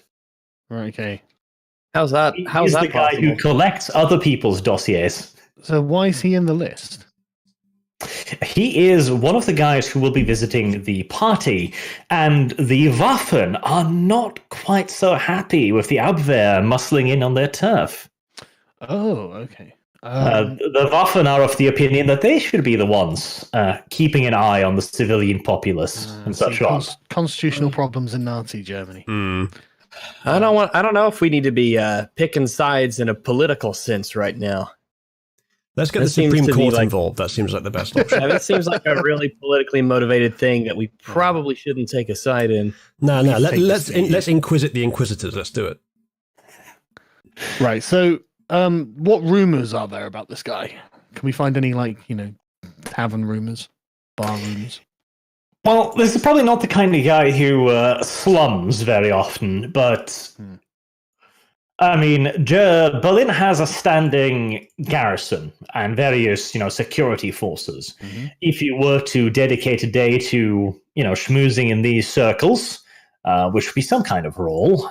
Right, okay. How's that? How's He's that the guy possible? who collects other people's dossiers. So why is he in the list? He is one of the guys who will be visiting the party, and the Waffen are not quite so happy with the Abwehr muscling in on their turf. Oh, okay. The Waffen are of the opinion that they should be the ones keeping an eye on the civilian populace and such on. Constitutional problems in Nazi Germany. I don't know if we need to be picking sides in a political sense right now. Let's get the Supreme Court involved. That seems like the best option. Yeah, that seems like a really politically motivated thing that we probably shouldn't take a side in. No. Let's inquisit the Inquisitors. Let's do it. Right. So, what rumors are there about this guy? Can we find any, tavern rumors, bar rumors? Well, this is probably not the kind of guy who slums very often, but I mean, Berlin has a standing garrison and various, security forces. Mm-hmm. If you were to dedicate a day to, schmoozing in these circles, which would be some kind of role.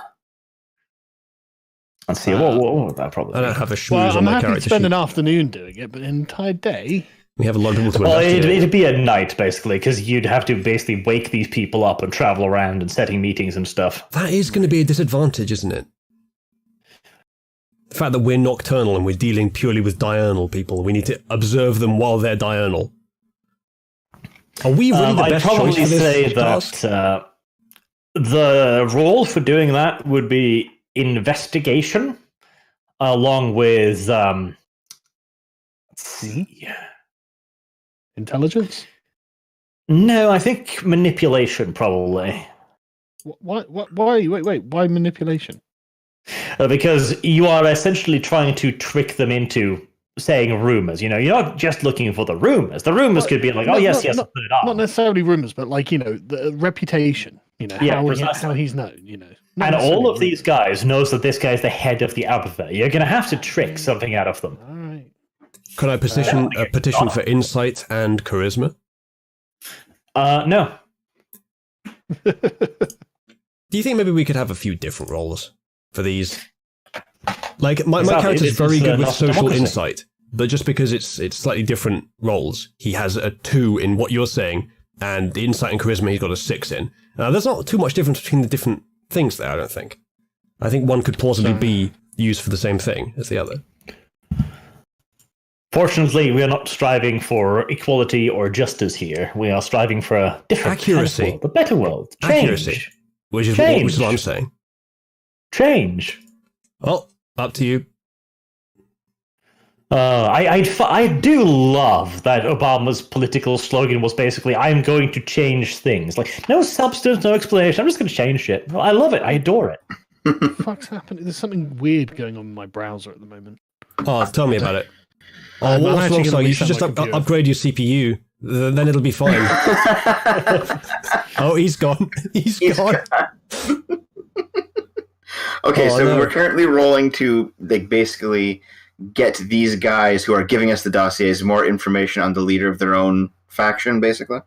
Let's see, what would that probably be? I don't have a schmooze on my character sheet. I'm happy to spend an afternoon doing it, but an entire day? We have a lot of people to Well, it'd be a night, basically, because you'd have to basically wake these people up and travel around and setting meetings and stuff. That is going to be a disadvantage, isn't it? The fact that we're nocturnal and we're dealing purely with diurnal people, we need to observe them while they're diurnal. Are we really the best choice for this? I'd probably say that the role for doing that would be investigation, along with let's see, intelligence. No, I think manipulation probably. Why? Wait. Why manipulation? Because you are essentially trying to trick them into saying rumors. You're not just looking for the rumors. The rumors could be like, yes, not necessarily rumors, but the reputation. How he's known. And all of these guys knows that this guy is the head of the Abwehr. You're going to have to trick something out of them. All right. Could I petition for insight and charisma? No. Do you think maybe we could have a few different roles for these? My character's very good with social insight, but just because it's slightly different roles, he has a 2 in what you're saying, and the insight and charisma he's got a 6 in. There's not too much difference between the different things there, I don't think. I think one could plausibly be used for the same thing as the other. Fortunately, we are not striving for equality or justice here. We are striving for a different accuracy, kind of world, a better world. Change. Accuracy, which is what I'm saying. Change. Well, up to you. I do love that Obama's political slogan was basically, I'm going to change things. Like, no substance, no explanation. I'm just going to change shit. I love it. I adore it. What the fuck's happening? There's something weird going on in my browser at the moment. Oh, tell me about it. Oh, what's wrong, so you should just upgrade your CPU. Then it'll be fine. Oh, he's gone. He's gone. Okay, we're currently rolling to basically get these guys who are giving us the dossiers more information on the leader of their own faction, basically?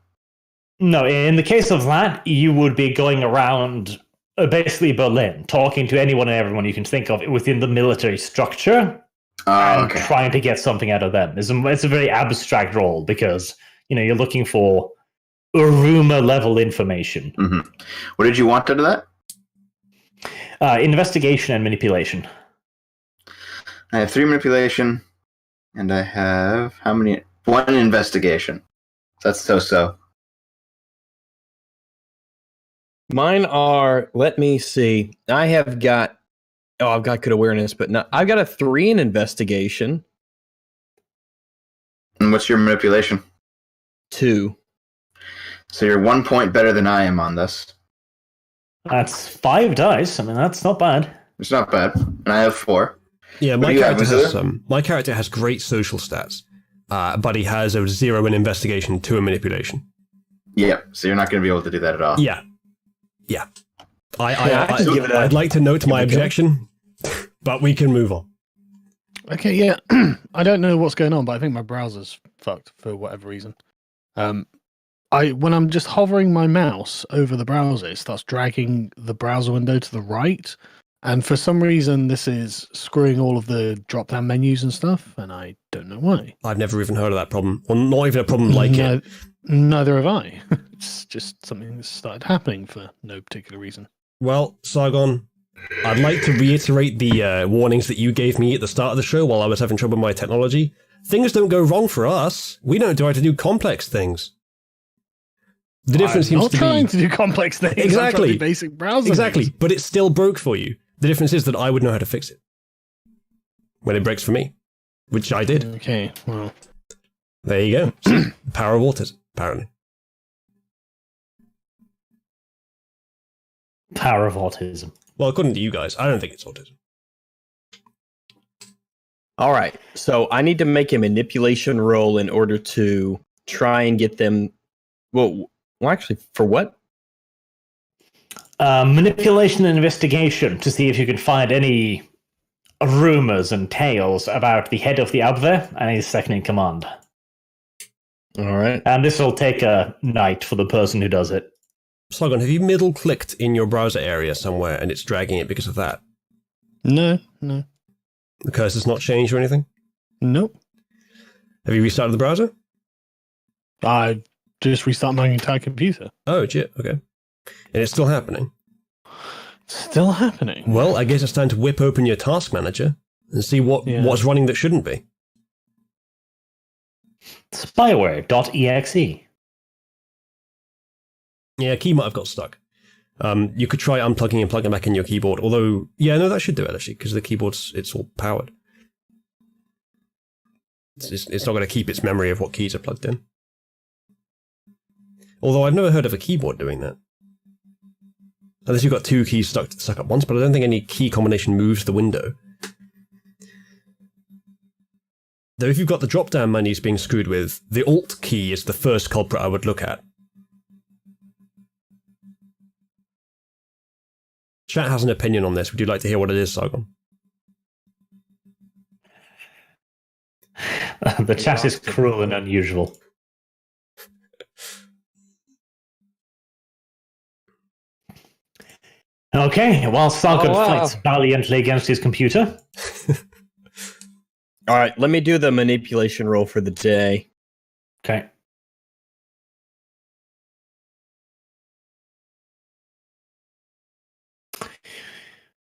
No, in the case of that, you would be going around basically Berlin, talking to anyone and everyone you can think of within the military structure, and trying to get something out of them. It's a very abstract role because you're looking for rumor-level information. Mm-hmm. What did you want out of that? Investigation and manipulation. I have 3 manipulation, and I have how many? 1 investigation. That's so. Mine are. Let me see. I've got good awareness, but not. I've got a 3 in investigation. And what's your manipulation? 2. So you're 1 point better than I am on this. That's 5 dice. I mean, that's not bad. It's not bad. And I have 4. Yeah, my character has great social stats, but he has a 0 in investigation, 2 in manipulation. Yeah, so you're not going to be able to do that at all. Yeah. I'd like to note my objection, but we can move on. Okay, yeah. I don't know what's going on, but I think my browser's fucked for whatever reason. When I'm just hovering my mouse over the browser, it starts dragging the browser window to the right. And for some reason, this is screwing all of the drop-down menus and stuff, and I don't know why. I've never even heard of that problem. Well, not even a problem like it. Neither have I. It's just something that's started happening for no particular reason. Well, Sargon, I'd like to reiterate the warnings that you gave me at the start of the show while I was having trouble with my technology. Things don't go wrong for us. We don't try to do complex things. The difference seems to be... I'm not trying to do complex things. Exactly. I'm trying to do basic browser Exactly, things. but it still broke for you. The difference is that I would know how to fix it when it breaks for me, which I did. Okay, well. There you go. So, power of autism, apparently. Power of autism. Well, according to you guys, I don't think it's autism. All right, so I need to make a manipulation roll in order to try and get them. Well actually, for what? Manipulation and investigation to see if you can find any rumors and tales about the head of the Abwehr and his second in command. All right. And this will take a night for the person who does it. Sargon, have you middle-clicked in your browser area somewhere and it's dragging it because of that? No. The cursor's not changed or anything? Nope. Have you restarted the browser? I just restarted my entire computer. Oh, shit, okay. And it's still happening? Still happening. Well, I guess it's time to whip open your task manager and see what's running that shouldn't be. Spyware.exe. Yeah, key might have got stuck. You could try unplugging and plugging back in your keyboard, although, yeah, no, that should do it, actually, because the keyboard's, it's all powered. It's not going to keep its memory of what keys are plugged in. Although I've never heard of a keyboard doing that. Unless you've got two keys stuck at once, but I don't think any key combination moves the window. Though if you've got the drop-down menus being screwed with, the Alt key is the first culprit I would look at. Chat has an opinion on this. Would you like to hear what it is, Sargon? The chat is cruel and unusual. Okay, while Sargon fights valiantly against his computer. All right, let me do the manipulation roll for the day. Okay.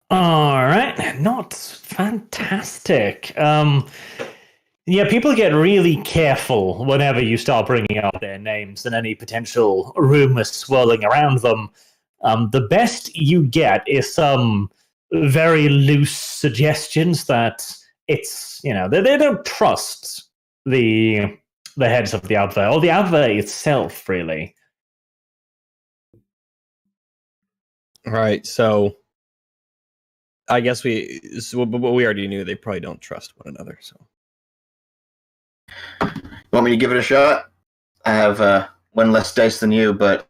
All right, not fantastic. Yeah, people get really careful whenever you start bringing up their names and any potential rumors swirling around them. The best you get is some very loose suggestions that it's, you know, they don't trust the heads of the Abwehr, or the Abwehr itself, really. All right, so I guess we already knew they probably don't trust one another. So, want me to give it a shot? I have one less dice than you, but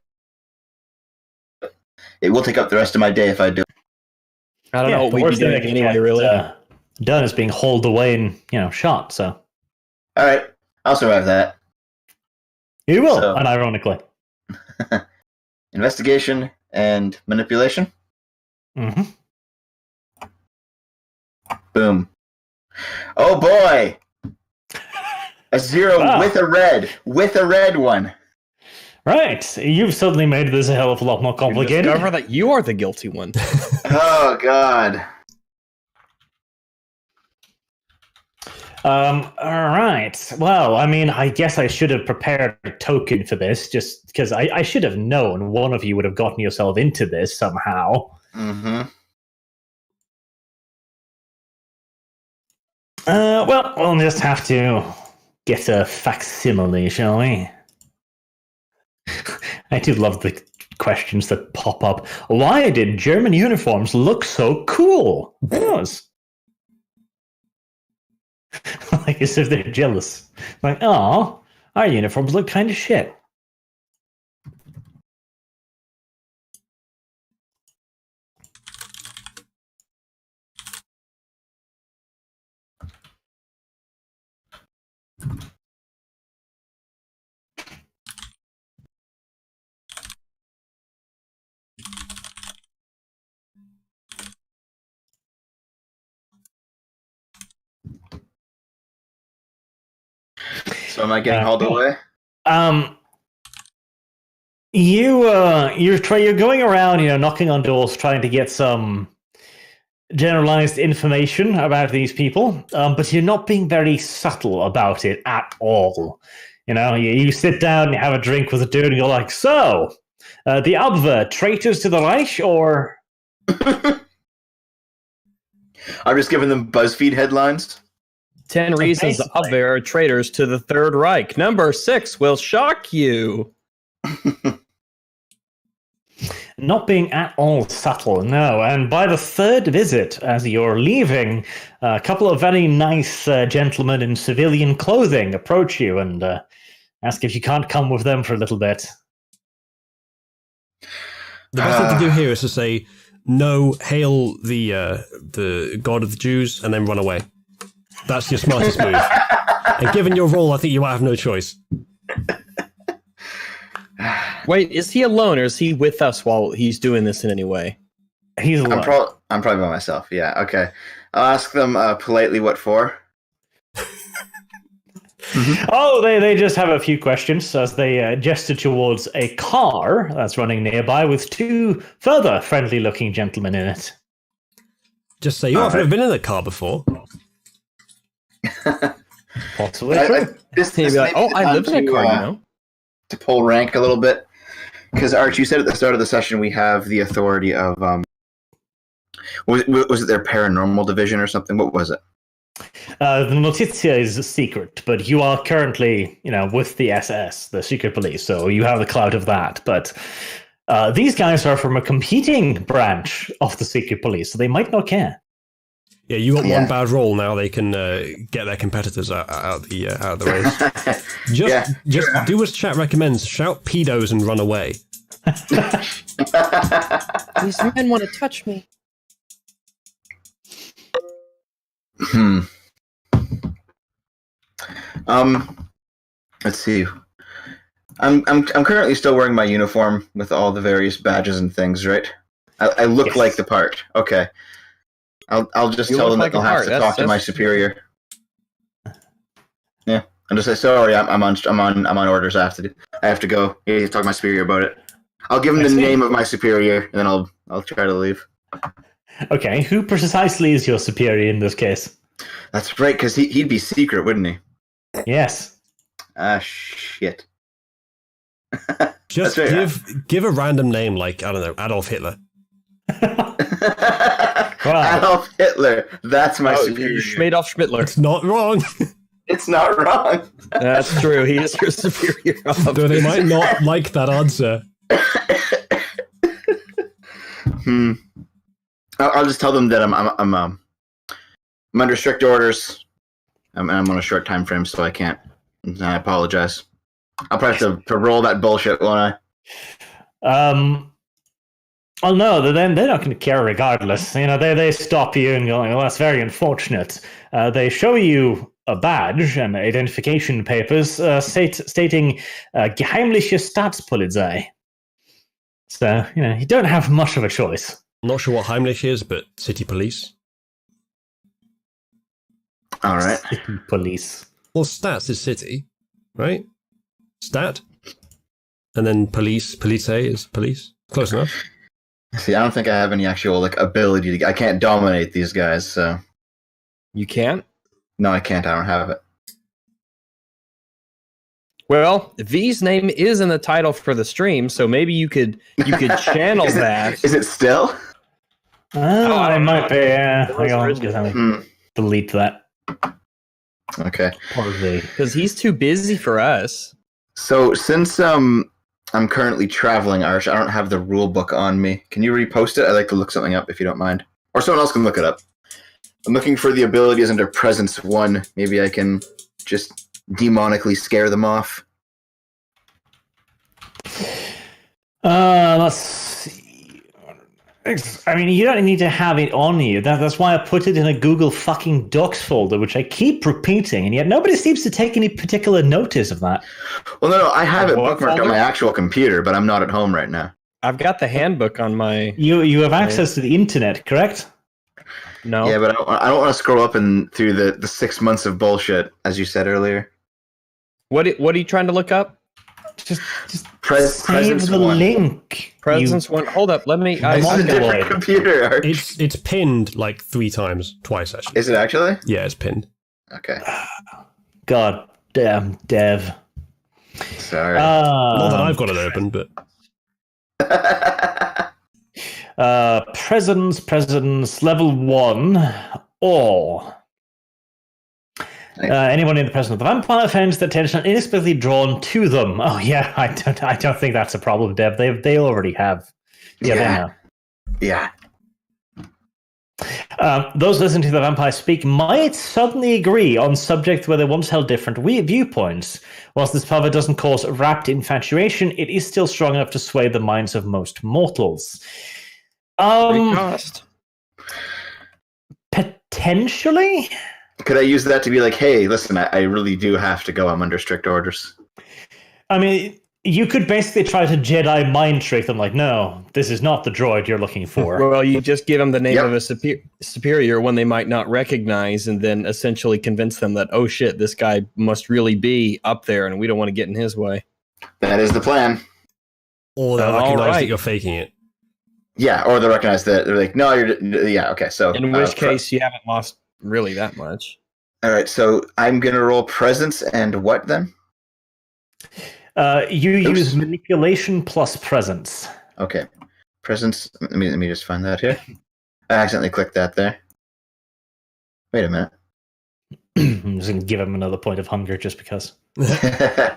it will take up the rest of my day if I do. I don't know what we'd be doing anyway, really. Done is being hauled away and, shot, so. All right, I'll survive that. You will, unironically. Investigation and manipulation. Mm-hmm. Boom. Oh boy! A 0 with a red one. Right, you've suddenly made this a hell of a lot more complicated. Discover that you are the guilty one. Oh god. All right. Well, I mean, I guess I should have prepared a token for this, just because I should have known one of you would have gotten yourself into this somehow. Mm-hmm. Well, we'll just have to get a facsimile, shall we? I do love the questions that pop up. Why did German uniforms look so cool? Yes. Like as if they're jealous. Like, oh, our uniforms look kind of shit. So am I getting hauled away? You're going around, knocking on doors, trying to get some generalized information about these people, but you're not being very subtle about it at all. You sit down, you have a drink with a dude, and you're like, so, the Abwehr, traitors to the Reich, or... I'm just giving them BuzzFeed headlines. 10 reasons the Abwehr are traitors to the Third Reich. Number 6 will shock you. Not being at all subtle, no. And by the third visit, as you're leaving, a couple of very nice gentlemen in civilian clothing approach you and ask if you can't come with them for a little bit. The best thing to do here is to say, no, hail the god of the Jews, and then run away. That's your smartest move. And given your role, I think you might have no choice. Wait, is he alone, or is he with us while he's doing this in any way? He's alone. I'm probably by myself, yeah, okay. I'll ask them politely what for. Oh, they just have a few questions as they gesture towards a car that's running nearby with 2 further friendly-looking gentlemen in it. Just say, I've never been in a car before. Possibly. This He'd be like, I live in a car, To pull rank a little bit. Because, Arch, you said at the start of the session we have the authority of... was it their paranormal division or something? What was it? The Notizia is a secret, but you are currently, with the SS, the secret police, so you have the clout of that. But these guys are from a competing branch of the secret police, so they might not care. Yeah, you got one bad roll, now they can get their competitors out of the race. Just do as chat recommends, shout pedos and run away. These men want to touch me. Let's see. I'm currently still wearing my uniform with all the various badges and things, right? I look like the part. Okay. I'll just tell them that they'll have to talk to my superior. Yeah, I'll just say sorry. I'm on orders. I have to go. You have to talk to my superior about it. I'll give him the name of my superior, and then I'll try to leave. Okay, who precisely is your superior in this case? That's right, because he'd be secret, wouldn't he? Yes. Ah, shit. Just give a random name like, I don't know, Adolf Hitler. Adolf Hitler. That's my superior. Schmadolf Schmittler. It's not wrong. It's not wrong. That's true. He is your superior. Though they might not like that answer. I'll just tell them that I'm under strict orders. I'm on a short time frame, so I can't. I apologize. I'll probably have to roll that bullshit, won't I? Well, no, they're not going to care regardless. They stop you and go, well, that's very unfortunate. They show you a badge and identification papers stating Geheimliche Staatspolizei. So, you don't have much of a choice. I'm not sure what Heimlich is, but city police. All right. City police. Well, stats is city, right? Stat. And then police is police. Close enough. See, I don't think I have any actual ability to. I can't dominate these guys, so. You can't? No, I can't. I don't have it. Well, V's name is in the title for the stream, so maybe you could channel that. Is it still? I might be. Delete that. Okay. Because he's too busy for us. So since I'm currently traveling, Arch, I don't have the rule book on me. Can you repost it? I'd like to look something up if you don't mind. Or someone else can look it up. I'm looking for the abilities under Presence 1. Maybe I can just demonically scare them off. Let's see. I mean, you don't need to have it on you. That's why I put it in a Google fucking Docs folder, which I keep repeating, and yet nobody seems to take any particular notice of that. Well, no, I have it bookmarked on my actual computer, but I'm not at home right now. I've got the handbook on my... You have access to the internet, correct? No. Yeah, but I don't want to scroll up through the 6 months of bullshit, as you said earlier. What are you trying to look up? Just Presence save the one. link. Presence one. Hold up. Let me. I'm It's on a the different board. computer. Arch. It's pinned like 3 times, twice actually. Is it actually? Yeah, it's pinned. Okay. God damn, Dev. Sorry. Not that I've got it open, but presence, level 1, all. Anyone in the presence of the vampire finds the attention inexplicably drawn to them. Oh yeah, I don't think that's a problem, Dev. They already have. Yeah, they know. Yeah. Those listening to the vampire speak might suddenly agree on subjects where they once held different viewpoints. Whilst this power doesn't cause rapt infatuation, it is still strong enough to sway the minds of most mortals. Potentially? Could I use that to be like, hey, listen, I really do have to go. I'm under strict orders. I mean, you could basically try to Jedi mind trick them, like, no, this is not the droid you're looking for. Well, you just give them the name Yep. of a superior one they might not recognize, and then essentially convince them that, oh shit, this guy must really be up there, and we don't want to get in his way. That is the plan. or they'll All recognize right. that you're faking it. Yeah, or they recognize that they're like, no, you're. Yeah, okay. So In which case, you haven't lost really that much. all right. So I'm gonna roll presence and what then? You Oops. use manipulation plus presence. Okay, presence. Let me just find that here. I accidentally clicked that there. Wait a minute. I'm just going to give him another point of hunger just because. Okay,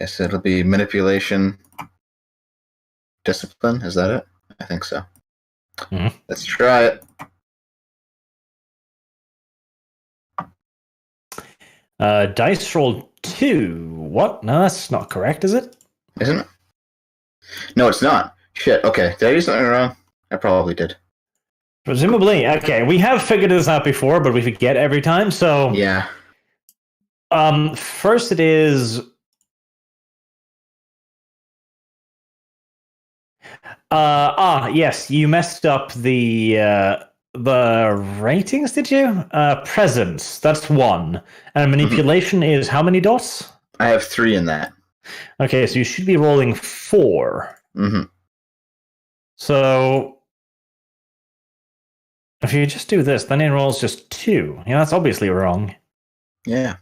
so it'll be manipulation, discipline. Is that it? I think so. Mhm. Let's try it. Dice roll 2. What? No, that's not correct, is it? Isn't it? No, it's not. Shit. Okay, did I do something wrong? I probably did. Presumably. Okay, we have figured this out before, but we forget every time. So, Yeah. First it is. Yes, you messed up the ratings, did you? Presence, that's 1. And manipulation is how many dots? I have 3 in that. Okay, so you should be rolling 4. Mm-hmm. So if you just do this, then it rolls just 2. Yeah, that's obviously wrong. Yeah.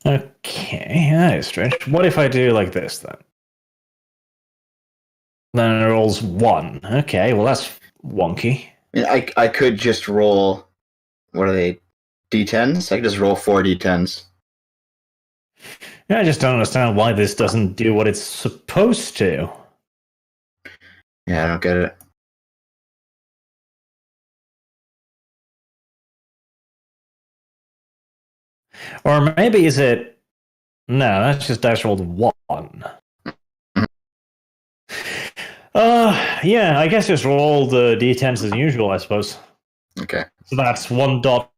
Okay, that is strange. What if I do like this then? Then it rolls 1. Okay, well that's wonky. I mean, I could just roll. What are they? D10s? I could just roll 4 D10s. Yeah, I just don't understand why this doesn't do what it's supposed to. Yeah, I don't get it. Or maybe is it... No, that's just dice rolled 1. Yeah, I guess just roll the d10s as usual, I suppose. Okay. So that's 1 dot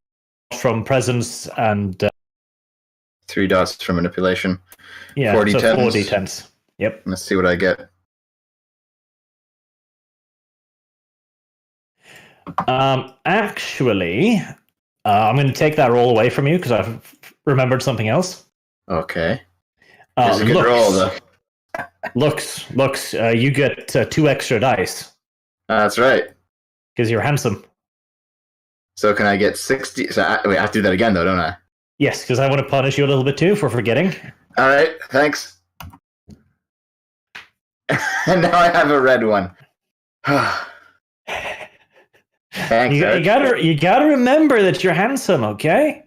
from presence and... 3 dots for manipulation. yeah, 4 so 4 D10s. d10s. Yep. Let's see what I get. Actually, I'm going to take that roll away from you because I've remembered something else. Okay. It's a good looks, roll, though. Looks. You get 2 extra dice That's right. because you're handsome. So can I get 60? So wait, I have to do that again, though, don't I? Yes, because I want to punish you a little bit too for forgetting. All right. Thanks. And now I have a red one. Thanks. You Eric. gotta remember that you're handsome. Okay,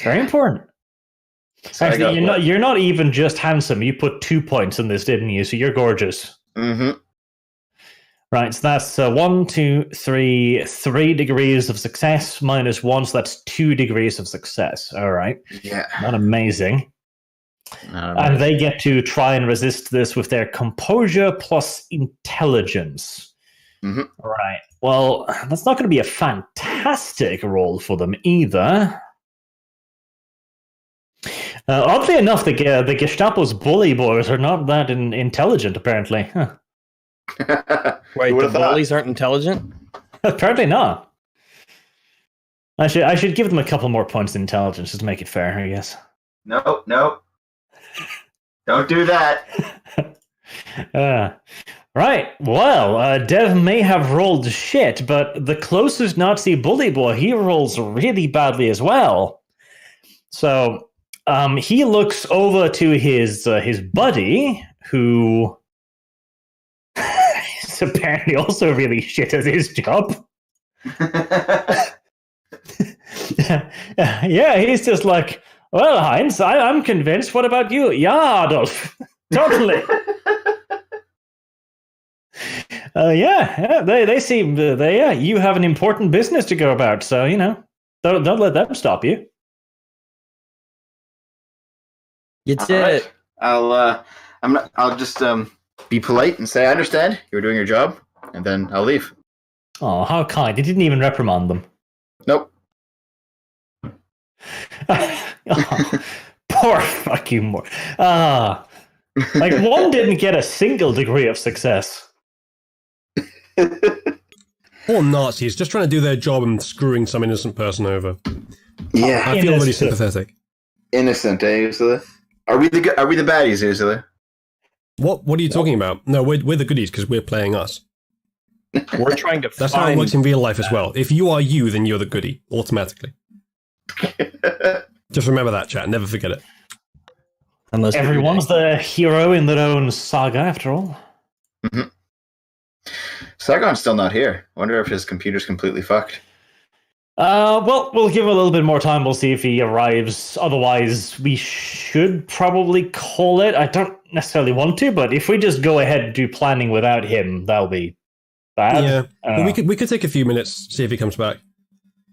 very important. So I Actually, got you're not even just handsome. You put 2 points in this, didn't you? So you're gorgeous. Mm-hmm. Right, so that's 1, 2, 3, 3 degrees of success minus 1, so that's 2 degrees of success. All right, Yeah. not amazing. And they get to try and resist this with their composure plus intelligence. Mhm. All right, well, that's not going to be a fantastic roll for them either. Oddly enough, the Gestapo's bully boys are not that intelligent, apparently. Huh. Wait, the bullies aren't intelligent? Apparently not. I should give them a couple more points in intelligence just to make it fair, I guess. Nope. Don't do that. Right. Well, Dev may have rolled shit, but the closest Nazi bully boy, he rolls really badly as well. So he looks over to his buddy, who is apparently also really shit at his job. Yeah, he's just like, well, Heinz, I'm convinced. What about you? Yeah, Adolf. Totally. They seem, you have an important business to go about, so, don't let them stop you. You did it. I'll just be polite and say I understand. You're doing your job, and then I'll leave. Oh, how kind. He didn't even reprimand them. Nope. Poor fucking Mort. Like, one didn't get a single degree of success. Poor Nazis, just trying to do their job and screwing some innocent person over. Yeah, I feel really sympathetic. Innocent, Ursula? Are we the baddies, Ursula? What are you talking about? No, we're the goodies because we're playing us. We're trying to That's how it works in real life as well. If you are you, then you're the goodie, automatically. Just remember that, chat. Never forget it. Unless everyone's the hero in their own saga, after all. Mm-hmm. Sargon's still not here. I wonder if his computer's completely fucked. Well, we'll give him a little bit more time. We'll see if he arrives. Otherwise, we should probably call it. I don't necessarily want to, but if we just go ahead and do planning without him, that'll be bad. Yeah, well, we could take a few minutes, see if he comes back.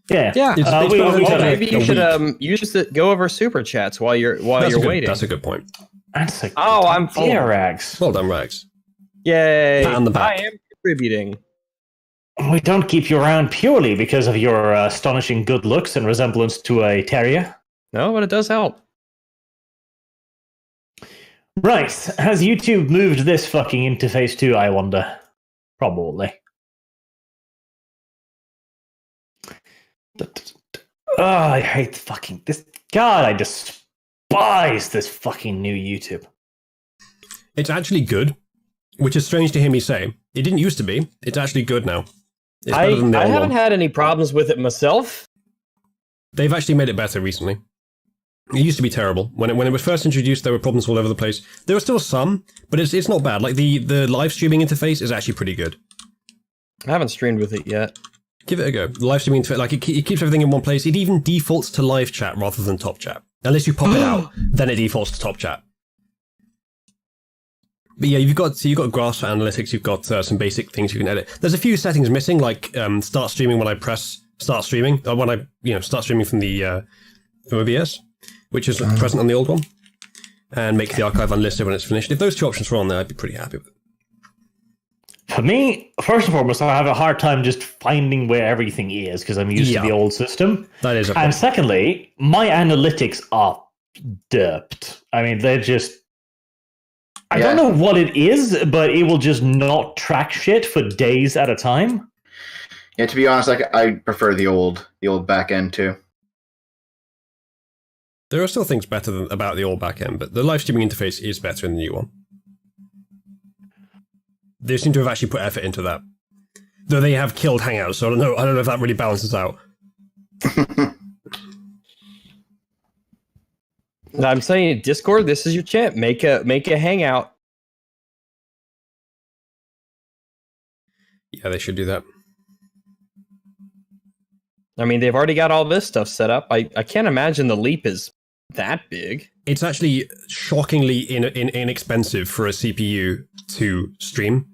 Yeah. Maybe you should go over super chats while you're waiting. That's a good point. I'm full. Yeah, Rags. Well done, Rags. Yay! Pat on the back. I am contributing. We don't keep you around purely because of your astonishing good looks and resemblance to a terrier. No, but it does help. Right. Has YouTube moved this fucking interface too, I wonder? Probably. I hate fucking this. God, I despise this fucking new YouTube. It's actually good, which is strange to hear me say. It didn't used to be. It's actually good now. It's better than the old haven't one. had any problems with it myself. They've actually made it better recently. It used to be terrible. When it was first introduced, there were problems all over the place. There were still some, but it's not bad. Like the live streaming interface is actually pretty good. I haven't streamed with it yet. Give it a go. The live streaming interface, like it keeps everything in one place. It even defaults to live chat rather than top chat. Unless you pop it out, then it defaults to top chat. But yeah, you've got graphs for analytics. You've got some basic things you can edit. There's a few settings missing, like start streaming when I press start streaming, or when I start streaming from the from OBS, which is present on the old one, and make the archive unlisted when it's finished. If those two options were on there, I'd be pretty happy with it. For me, first and foremost, I have a hard time just finding where everything is because I'm used to the old system. That is, and secondly, my analytics are derped. I mean, they're just. I don't know what it is, but it will just not track shit for days at a time. Yeah, to be honest, I prefer the old back end too. There are still things better about the old back end, but the live streaming interface is better in the new one. They seem to have actually put effort into that. Though they have killed Hangouts, so I don't know if that really balances out. I'm saying, Discord, this is your chance. Make a hangout. Yeah, they should do that. I mean, they've already got all this stuff set up. I can't imagine the leap is that big. It's actually shockingly inexpensive for a CPU to stream,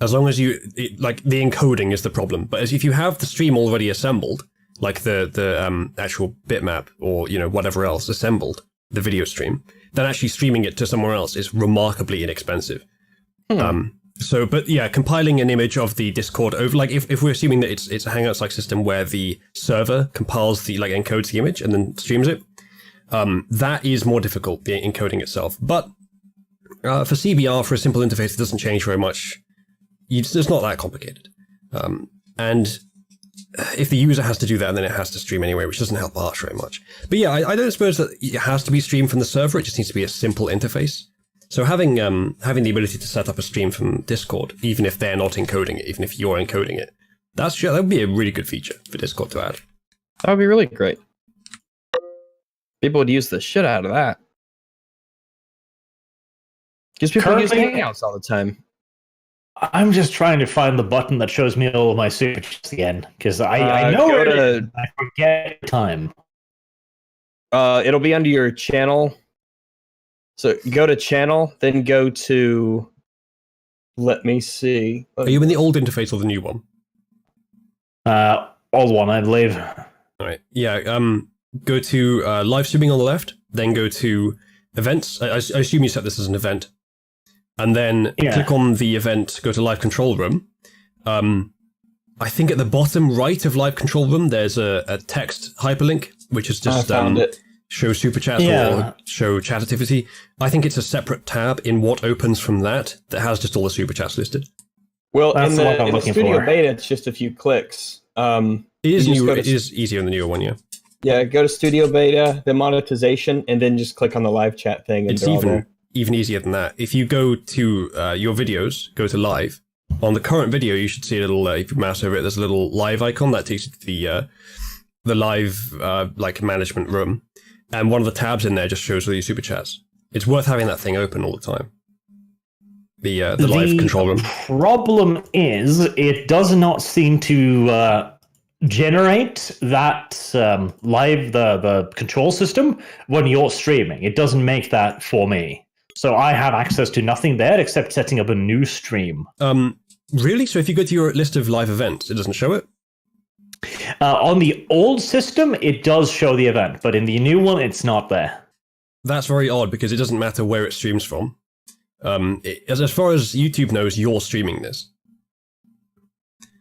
as long as the encoding is the problem. But if you have the stream already assembled, like the actual bitmap or whatever else assembled, the video stream, then actually streaming it to somewhere else is remarkably inexpensive. But yeah, compiling an image of the Discord over, like if we're assuming that it's a Hangouts-like system where the server compiles encodes the image and then streams it, That is more difficult, the encoding itself. But for CBR, for a simple interface, it doesn't change very much. It's not that complicated. And if the user has to do that, then it has to stream anyway, which doesn't help Arch very much. But yeah, I don't suppose that it has to be streamed from the server. It just needs to be a simple interface. So having the ability to set up a stream from Discord, even if they're not encoding it, even if you're encoding it, that would be a really good feature for Discord to add. That would be really great. People would use the shit out of that. Because people use Hangouts all the time. I'm just trying to find the button that shows me all of my super chats again, because I know it is. I forget time. It'll be under your channel. So go to channel, then go to. Let me see. Are you in the old interface or the new one? Old one, I believe. All right. Yeah. Go to live streaming on the left, then go to events. I assume you set this as an event. And then click on the event, go to Live Control Room. I think at the bottom right of Live Control Room, there's a text hyperlink, which is just show super chats or show chat activity. I think it's a separate tab in what opens from that has just all the super chats listed. Well, in the studio beta, it's just a few clicks. It is easier in the newer one, yeah. Yeah, go to studio beta, the monetization, and then just click on the live chat thing. And it's even easier than that. If you go to your videos, go to live. On the current video, you should see a little, if you mouse over it, there's a little live icon that takes you to the live like management room. And one of the tabs in there just shows all your super chats. It's worth having that thing open all the time. The live control room. The problem is it does not seem to generate that live the control system when you're streaming. It doesn't make that for me. So I have access to nothing there except setting up a new stream. Really? So if you go to your list of live events, it doesn't show it? On the old system, it does show the event, but in the new one, it's not there. That's very odd because it doesn't matter where it streams from. As far as YouTube knows, you're streaming this.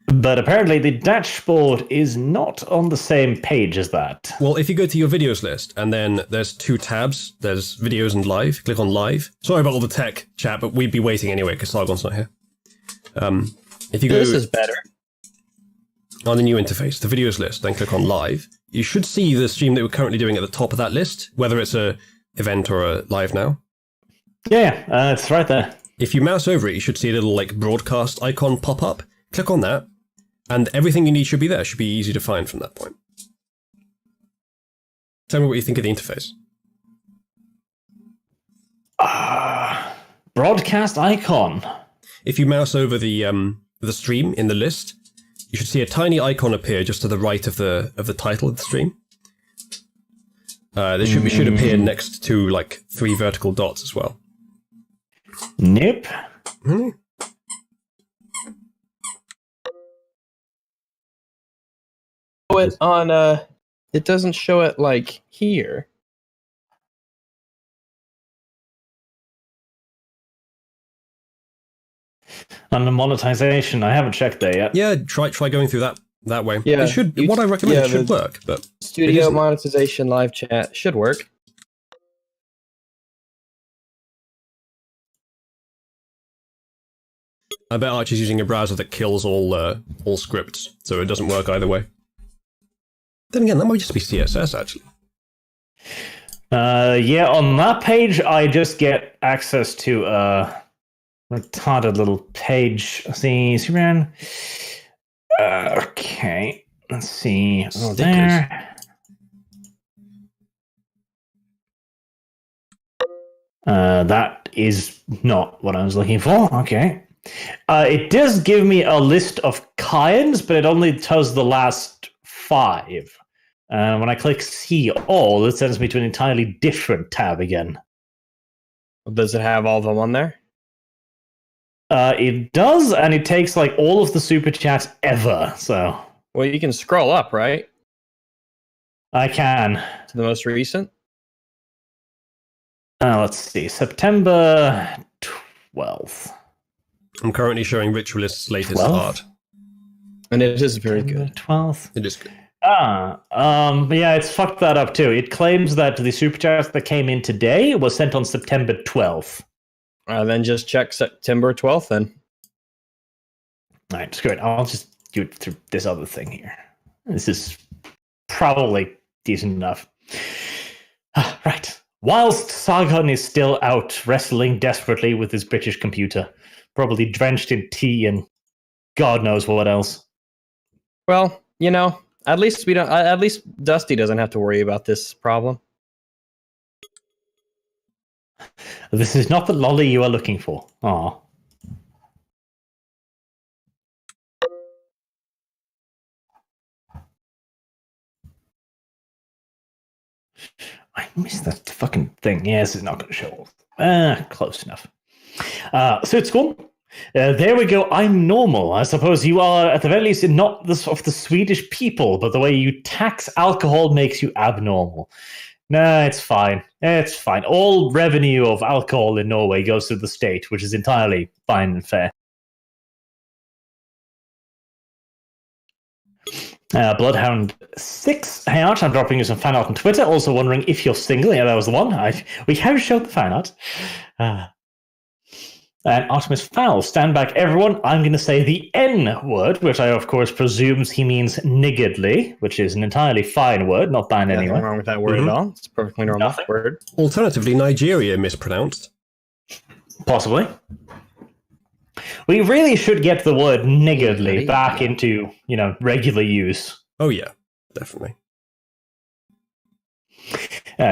But apparently the dashboard is not on the same page as that. Well, if you go to your videos list, and then there's two tabs, there's videos and live, click on live. Sorry about all the tech chat, but we'd be waiting anyway, because Sargon's not here. If you go this is better. On the new interface, the videos list, then click on live, you should see the stream that we're currently doing at the top of that list, whether it's a event or a live now. Yeah, it's right there. If you mouse over it, you should see a little like broadcast icon pop up. Click on that. And everything you need should be there. Should be easy to find from that point. Tell me what you think of the interface. Broadcast icon. If you mouse over the stream in the list, you should see a tiny icon appear just to the right of the title of the stream. There should appear next to like 3 vertical dots as well. Nope. Really? It on it doesn't show it like here. On the monetization, I haven't checked there yet. Yeah, try going through that way. Yeah, it should. What I recommend should work, but studio monetization live chat should work. I bet Arch is using a browser that kills all scripts, so it doesn't work either way. Then again, that might just be CSS, actually. Yeah, on that page, I just get access to a retarded little page. Let's see, Superman. Okay, let's see. Oh, there. That is not what I was looking for. Okay. It does give me a list of kinds, but it only tells the last 5. When I click see all, it sends me to an entirely different tab again. Does it have all of them on there? It does, and it takes like all of the super chats ever. So, well, you can scroll up, right? I can to the most recent. Let's see, September 12th. I'm currently showing Ritualist's latest art. And it is very good. 12th. It is good. Yeah, it's fucked that up too. It claims that the super chat that came in today was sent on September 12th. Then just check September 12th then. All right, screw it. I'll just do it through this other thing here. This is probably decent enough. Right. Whilst Sargon is still out wrestling desperately with his British computer, probably drenched in tea and God knows what else. Well, at least we don't. At least Dusty doesn't have to worry about this problem. This is not the lolly you are looking for. Aw. I missed that fucking thing. Yes, it's not going to show off. Close enough. So it's cool. There we go. I'm normal. I suppose you are, at the very least, not of the Swedish people, but the way you tax alcohol makes you abnormal. Nah, it's fine. It's fine. All revenue of alcohol in Norway goes to the state, which is entirely fine and fair. Bloodhound 6. Hey Arch, I'm dropping you some fan art on Twitter. Also wondering if you're single. Yeah, that was the one. We have showed the fan art. And Artemis Fowl, stand back everyone. I'm going to say the N word, which I of course presumes he means niggardly, which is an entirely fine word, not banned anyway. Nothing wrong with that word at all. It's a perfectly normal word. Alternatively, Nigeria mispronounced. Possibly. We really should get the word niggardly back into, regular use. Oh yeah, definitely.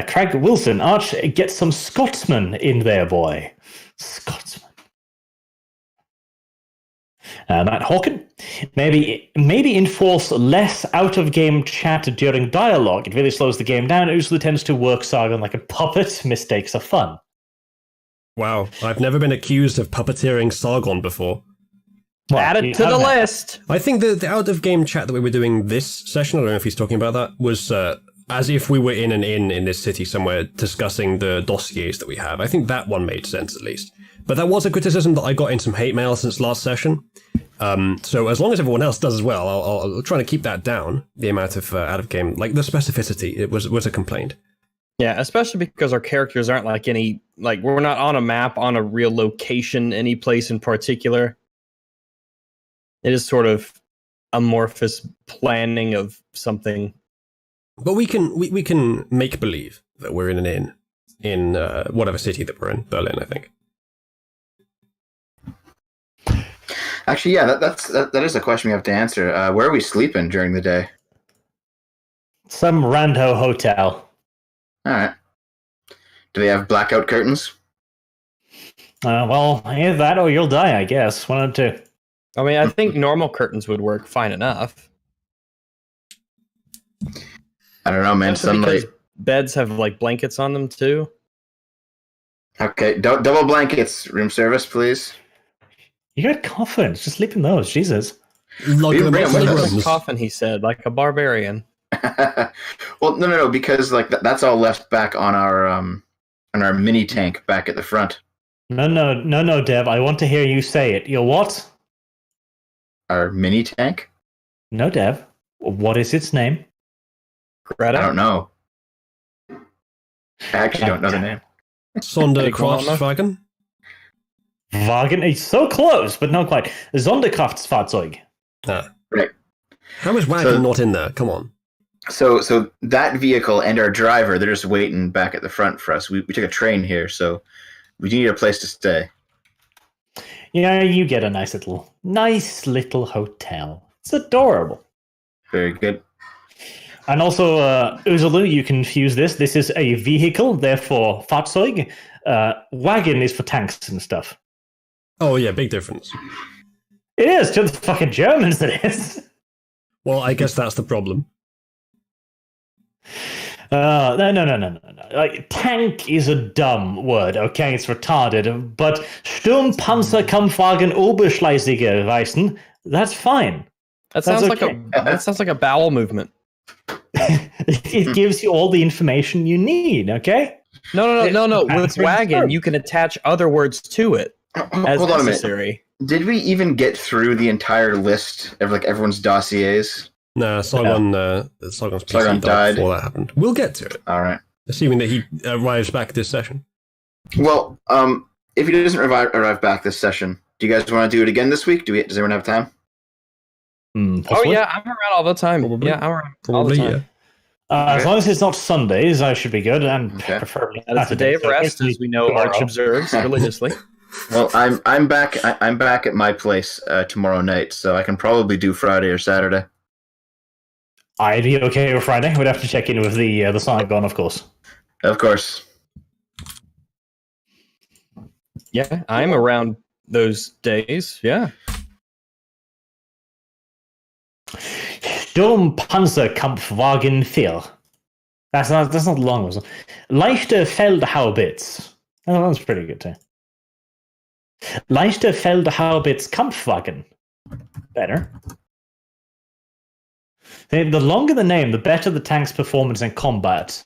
Craig Wilson, Arch, get some Scotsman in there, boy. Scotsman. Matt Hawken, maybe enforce less out-of-game chat during dialogue. It really slows the game down. It usually tends to work Sargon like a puppet. Mistakes are fun. Wow, I've never been accused of puppeteering Sargon before. Well, add it to the list. I think the out-of-game chat that we were doing this session, I don't know if he's talking about that, was as if we were in an inn in this city somewhere discussing the dossiers that we have. I think that one made sense, at least. But that was a criticism that I got in some hate mail since last session. So as long as everyone else does as well, I'll try to keep that down, the amount of out-of-game, like the specificity, it was a complaint. Yeah, especially because our characters aren't we're not on a map, on a real location, any place in particular. It is sort of amorphous planning of something. But we can make believe that we're in an inn in whatever city that we're in, Berlin, I think. Actually, yeah, that is a question we have to answer. Where are we sleeping during the day? Some rando hotel. All right. Do they have blackout curtains? Well, either that or you'll die, I guess. One of the two. I mean, I think normal curtains would work fine enough. I don't know, man. Because beds have blankets on them too. Okay, double blankets, room service, please. You got coffins. Just sleep in those. Jesus. Coffin, he said, like a barbarian. Well, no, because that's all left back on our mini tank back at the front. No, Dev. I want to hear you say it. Your what? Our mini tank? No, Dev. What is its name? Greta? I don't know. I actually don't know the name. Sonderkraftwagen? Wagen? It's so close, but not quite. Sonderkraftsfahrzeug. Right. How is Wagon not in there? Come on. So that vehicle and our driver, they're just waiting back at the front for us. We took a train here, so we need a place to stay. Yeah, you get a nice little hotel. It's adorable. Very good. And also, Uzulu, you can fuse this. This is a vehicle, therefore Fahrzeug. Wagon is for tanks and stuff. Oh yeah, big difference. It is, to the fucking Germans it is. Well, I guess that's the problem. No. Tank is a dumb word, okay? It's retarded. But Sturmpanzerkampfwagen Oberschleißige Weißen, that's fine. That sounds like a bowel movement. It gives you all the information you need, okay? No. With wagon, you can attach other words to it as Hold on necessary. a minute. Did we even get through the entire list of everyone's dossiers? Nah, Sargon's PC Sargon died died. before that happened. We'll get to it, All right. assuming that he arrives back this session. Well, if he doesn't arrive back this session, do you guys want to do it again this week? Does everyone have time? Oh Possibly. yeah, I'm around all the time. Probably. Yeah, I'm around all Probably, the time. yeah. As long as it's not Sundays, I should be good, and Okay. preferably That is the day of rest, as we know tomorrow. Arch observes religiously. Well, I'm back. I'm back at my place tomorrow night, so I can probably do Friday or Saturday. I'd be okay with Friday. We'd have to check in with the Sargon, of course. Of course. Yeah, I'm around those days. Yeah. Sturmpanzerkampfwagen 4. That's not long, was it? Leichte Feldhaubitz. Oh, that's pretty good too. Leichte Feldhaubitz Kampfwagen. Better. The longer the name, the better the tank's performance in combat.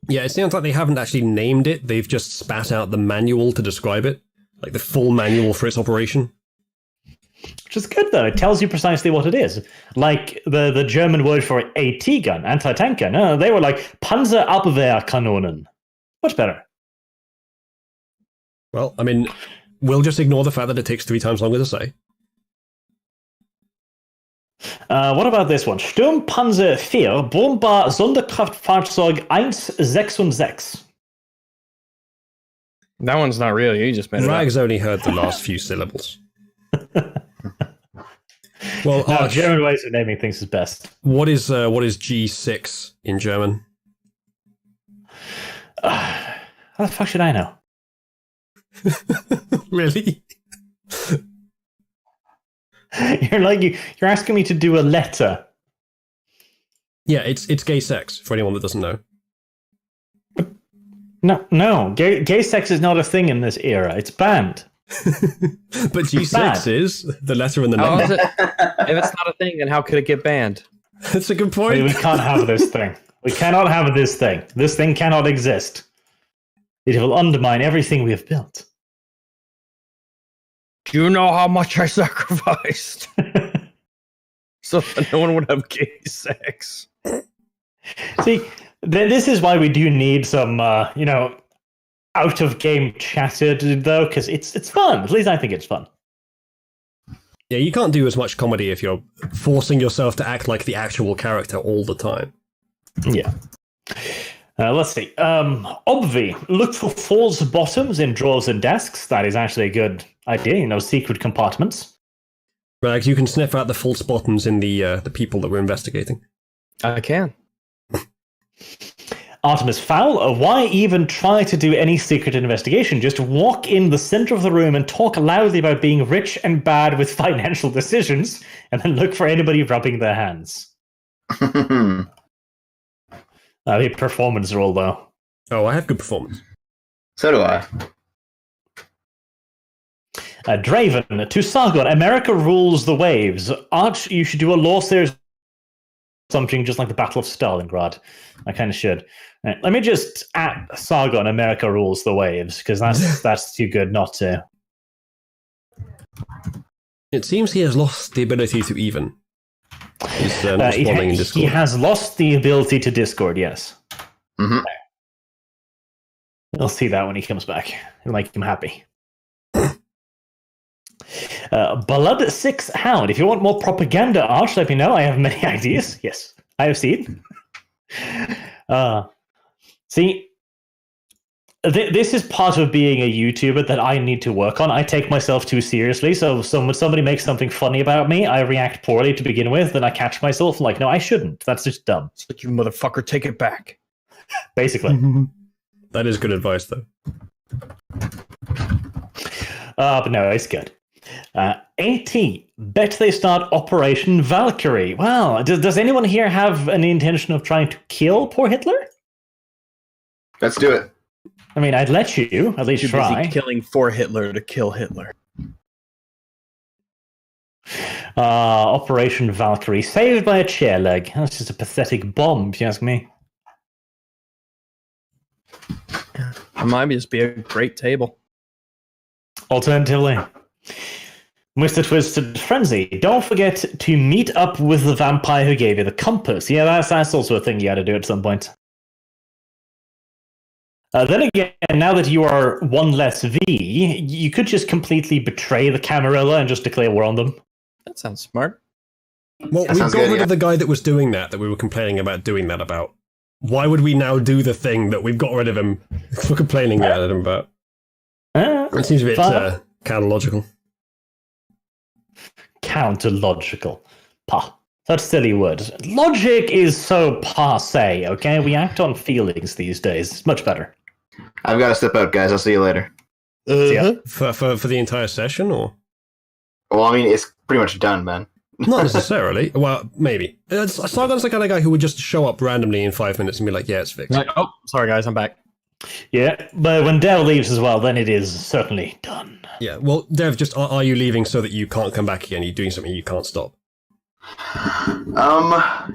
Yeah, it sounds like they haven't actually named it. They've just spat out the manual to describe it. Like the full manual for its operation. Which is good, though. It tells you precisely what it is. Like the German word for AT gun, anti-tank gun. They were like Panzerabwehrkanonen. Much better. Well, I mean, we'll just ignore the fact that it takes 3 times longer to say. What about this one? Sturmpanzer 4, Bomber Sonderkraftfahrzeug 166. That one's not real. You just made it up. Rags only heard the last few syllables. Well, No, Arch, German ways of naming things is best. what is G6 in German? How the fuck should I know? Really? You're asking me to do a letter. Yeah, it's gay sex, for anyone that doesn't know. No. Gay sex is not a thing in this era. It's banned. But G6 Bad. is the letter and the How number. is it? If it's not a thing, then how could it get banned? That's a good We point. can't have this thing. We cannot have this thing. This thing cannot exist. It will undermine everything we have built. Do you know how much I sacrificed so that no one would have gay sex? See, this is why we do need some, out of game chatter, though, because it's fun. At least I think it's fun. Yeah, you can't do as much comedy if you're forcing yourself to act like the actual character all the time. Yeah. Let's see. Obvi, look for false bottoms in drawers and desks. That is actually a good idea. Secret compartments. Rags, you can sniff out the false bottoms in the people that we're investigating. I can. Artemis Fowl, why even try to do any secret investigation? Just walk in the center of the room and talk loudly about being rich and bad with financial decisions, and then look for anybody rubbing their hands. A performance role, though. Oh, I have good performance. So do I. Draven, to Sargon, America rules the waves. Arch, you should do a law series something just like the Battle of Stalingrad. I kind of should. Right, let me just at Sargon, America rules the waves, because that's too good not to. It seems he has lost the ability to even. He's not responding in Discord. He has lost the ability to Discord, yes. Mm-hmm. We'll see that when he comes back. It'll make him happy. Blood 6 Hound. If you want more propaganda, Arch, let me know. I have many ideas. Yes, I have seen. See, this is part of being a YouTuber that I need to work on. I take myself too seriously. So when somebody makes something funny about me, I react poorly to begin with. Then I catch myself like, no, I shouldn't. That's just dumb. It's like, you motherfucker, take it back. Basically. That is good advice, though. But no, it's good. AT, bet they start Operation Valkyrie. Wow, does anyone here have any intention of trying to kill poor Hitler? Let's do it. I mean, I'd let you at least Too try. busy killing for Hitler to kill Hitler. Operation Valkyrie, saved by a chair leg. That's just a pathetic bomb, if you ask me. It might just be a great table. Alternatively. Mr. Twisted Frenzy, don't forget to meet up with the vampire who gave you the compass. Yeah, that's also a thing you gotta do at some point. Then again, now that you are one less V, you could just completely betray the Camarilla and just declare war on them. That sounds smart. Well, we got rid of the guy that was doing that we were complaining about doing that about. Why would we now do the thing that we've got rid of him for complaining at him about? It seems a bit counter-logical. Counter-logical. That's a silly word. Logic is so passé, okay? We act on feelings these days. It's much better. I've got to step out, guys. I'll see you later. See ya. For the entire session, or? Well, I mean, it's pretty much done, man. Not necessarily. Well, maybe. Sargon's the kind of guy who would just show up randomly in 5 minutes and be like, yeah, it's fixed. Like, oh, sorry guys, I'm back. Yeah, but when Dev leaves as well, then it is certainly done. Yeah, well, Dev, just are you leaving so that you can't come back again? You're doing something you can't stop?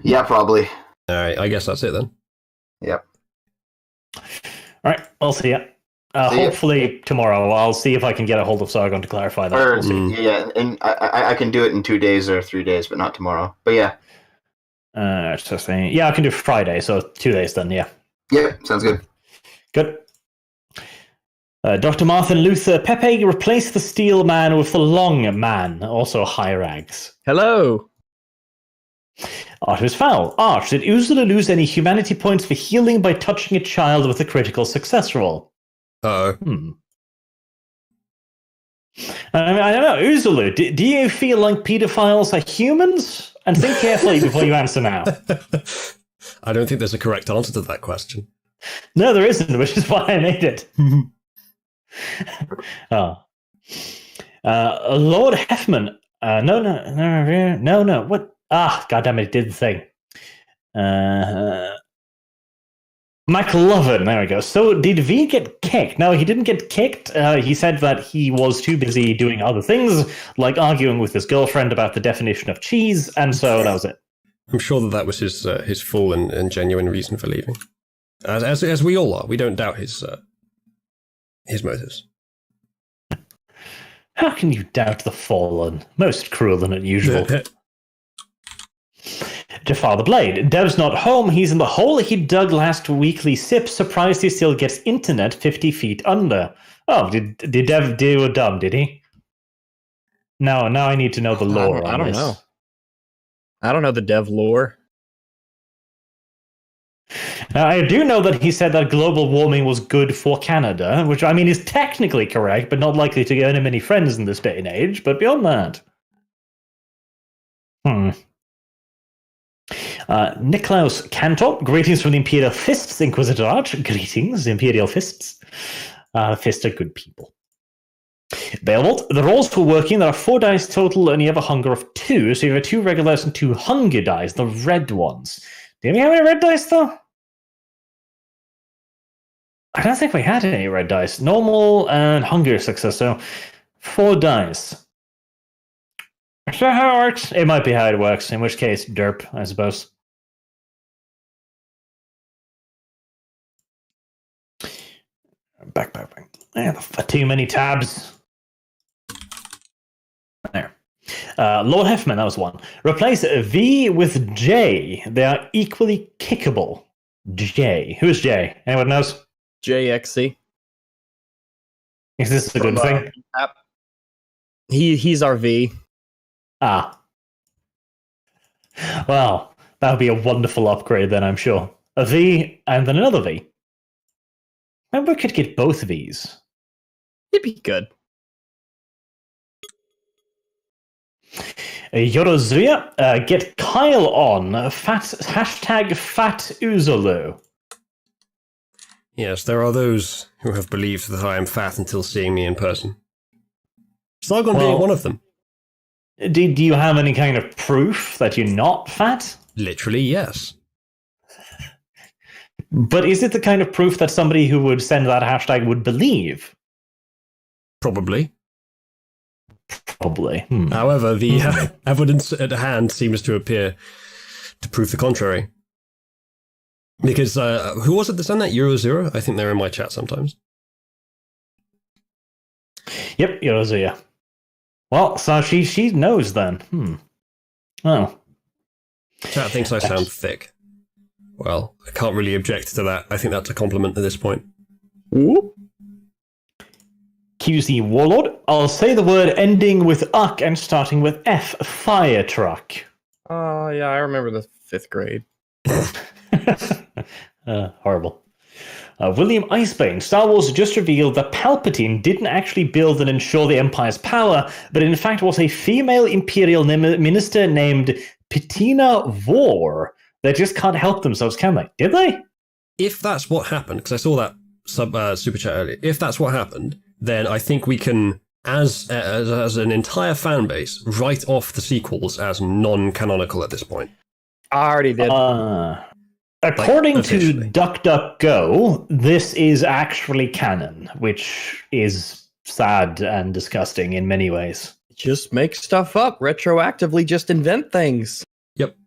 Yeah, probably. Alright, I guess that's it then. Yep. Alright, I'll see ya. Hopefully tomorrow. I'll see if I can get a hold of Sargon to clarify that. We'll see. Yeah, and I can do it in 2 days or 3 days, but not tomorrow. But yeah. Yeah, I can do Friday, so 2 days then, yeah. Yep, sounds good. Good. Dr. Martin Luther, Pepe replaced the Steel Man with the Long Man, also Hyrax. Hello. Artemis Fowl. Arch, did Ursula lose any humanity points for healing by touching a child with a critical success roll? Uh-oh. I don't know. Ursula, do you feel like pedophiles are humans? And think carefully before you answer now. I don't think there's a correct answer to that question. No, there isn't, which is why I made it. Lord Heffman. No. What? Goddamn it, it did the thing. McLovin, there we go. So, did V get kicked? No, he didn't get kicked. He said that he was too busy doing other things, like arguing with his girlfriend about the definition of cheese, and so that was it. I'm sure that was his full and genuine reason for leaving. As we all are. We don't doubt his motives. How can you doubt the fallen? Most cruel than unusual. Jafar the Blade. Dev's not home. He's in the hole he dug last weekly sip. Surprised he still gets internet 50 feet under. Oh, did Dev do a dumb, did he? Now I need to know the lore on this. Know. I don't know the Dev lore. I do know that he said that global warming was good for Canada, which I mean is technically correct, but not likely to earn him any friends in this day and age. But beyond that, Niklaus Cantor, greetings from the Imperial Fists, Inquisitor Arch. Greetings, Imperial Fists. Fists are good people. Beowulf, the rolls for working, there are 4 dice total, and you have a hunger of 2, so you have 2 regulars and 2 hunger dice, the red ones. Do we have any red dice, though? I don't think we had any red dice. Normal and hunger success, so 4 dice. Is that how it works? It might be how it works, in which case, derp, I suppose. Back. Too many tabs. There. Lord Heffman, that was one. Replace V with J. They are equally kickable. J. Who's J? Anyone knows? JXC. Is this a good thing? He's our V. Ah. Well, that would be a wonderful upgrade then, I'm sure. A V and then another V. Maybe we could get both Vs. It'd be good. Yorozuya, get Kyle on. Hashtag Fat Uzulu. Yes, there are those who have believed that I am fat until seeing me in person. Sargon being one of them. Do you have any kind of proof that you're not fat? Literally, yes. But is it the kind of proof that somebody who would send that hashtag would believe? Probably. Probably. However, the evidence at hand seems to appear to prove the contrary. Because, who was it that sent that? Eurozero? I think they're in my chat sometimes. Yep, Eurozero. Well, so she knows then. Oh. Chat thinks I sound thick. Well, I can't really object to that. I think that's a compliment at this point. Whoop. QC Warlord. I'll say the word ending with uck and starting with F. Fire truck. Oh, yeah, I remember the 5th grade. Horrible. William Icebane. Star Wars just revealed that Palpatine didn't actually build and ensure the Empire's power, but in fact was a female Imperial minister named Petina Vor. They just can't help themselves, can they? Did they? If that's what happened, because I saw that super chat earlier, if that's what happened, then I think we can, as an entire fan base, write off the sequels as non-canonical at this point. I already did. According to DuckDuckGo, this is actually canon, which is sad and disgusting in many ways. Just make stuff up. Retroactively just invent things. Yep.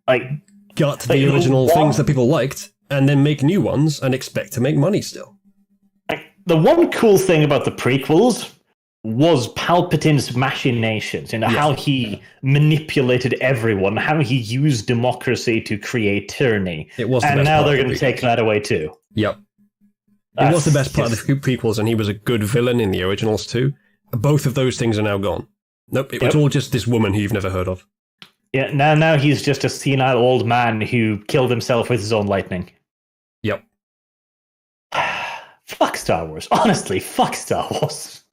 Gut the original things that people liked, and then make new ones and expect to make money still. The one cool thing about the prequels was Palpatine's machinations, how he manipulated everyone, how he used democracy to create tyranny. It was, and now they're going to take that away too. Yep. It was the best part of the prequels, and he was a good villain in the originals too. Both of those things are now gone. Nope, it was all just this woman who you've never heard of. Yeah, now he's just a senile old man who killed himself with his own lightning. Yep. Fuck Star Wars. Honestly, fuck Star Wars.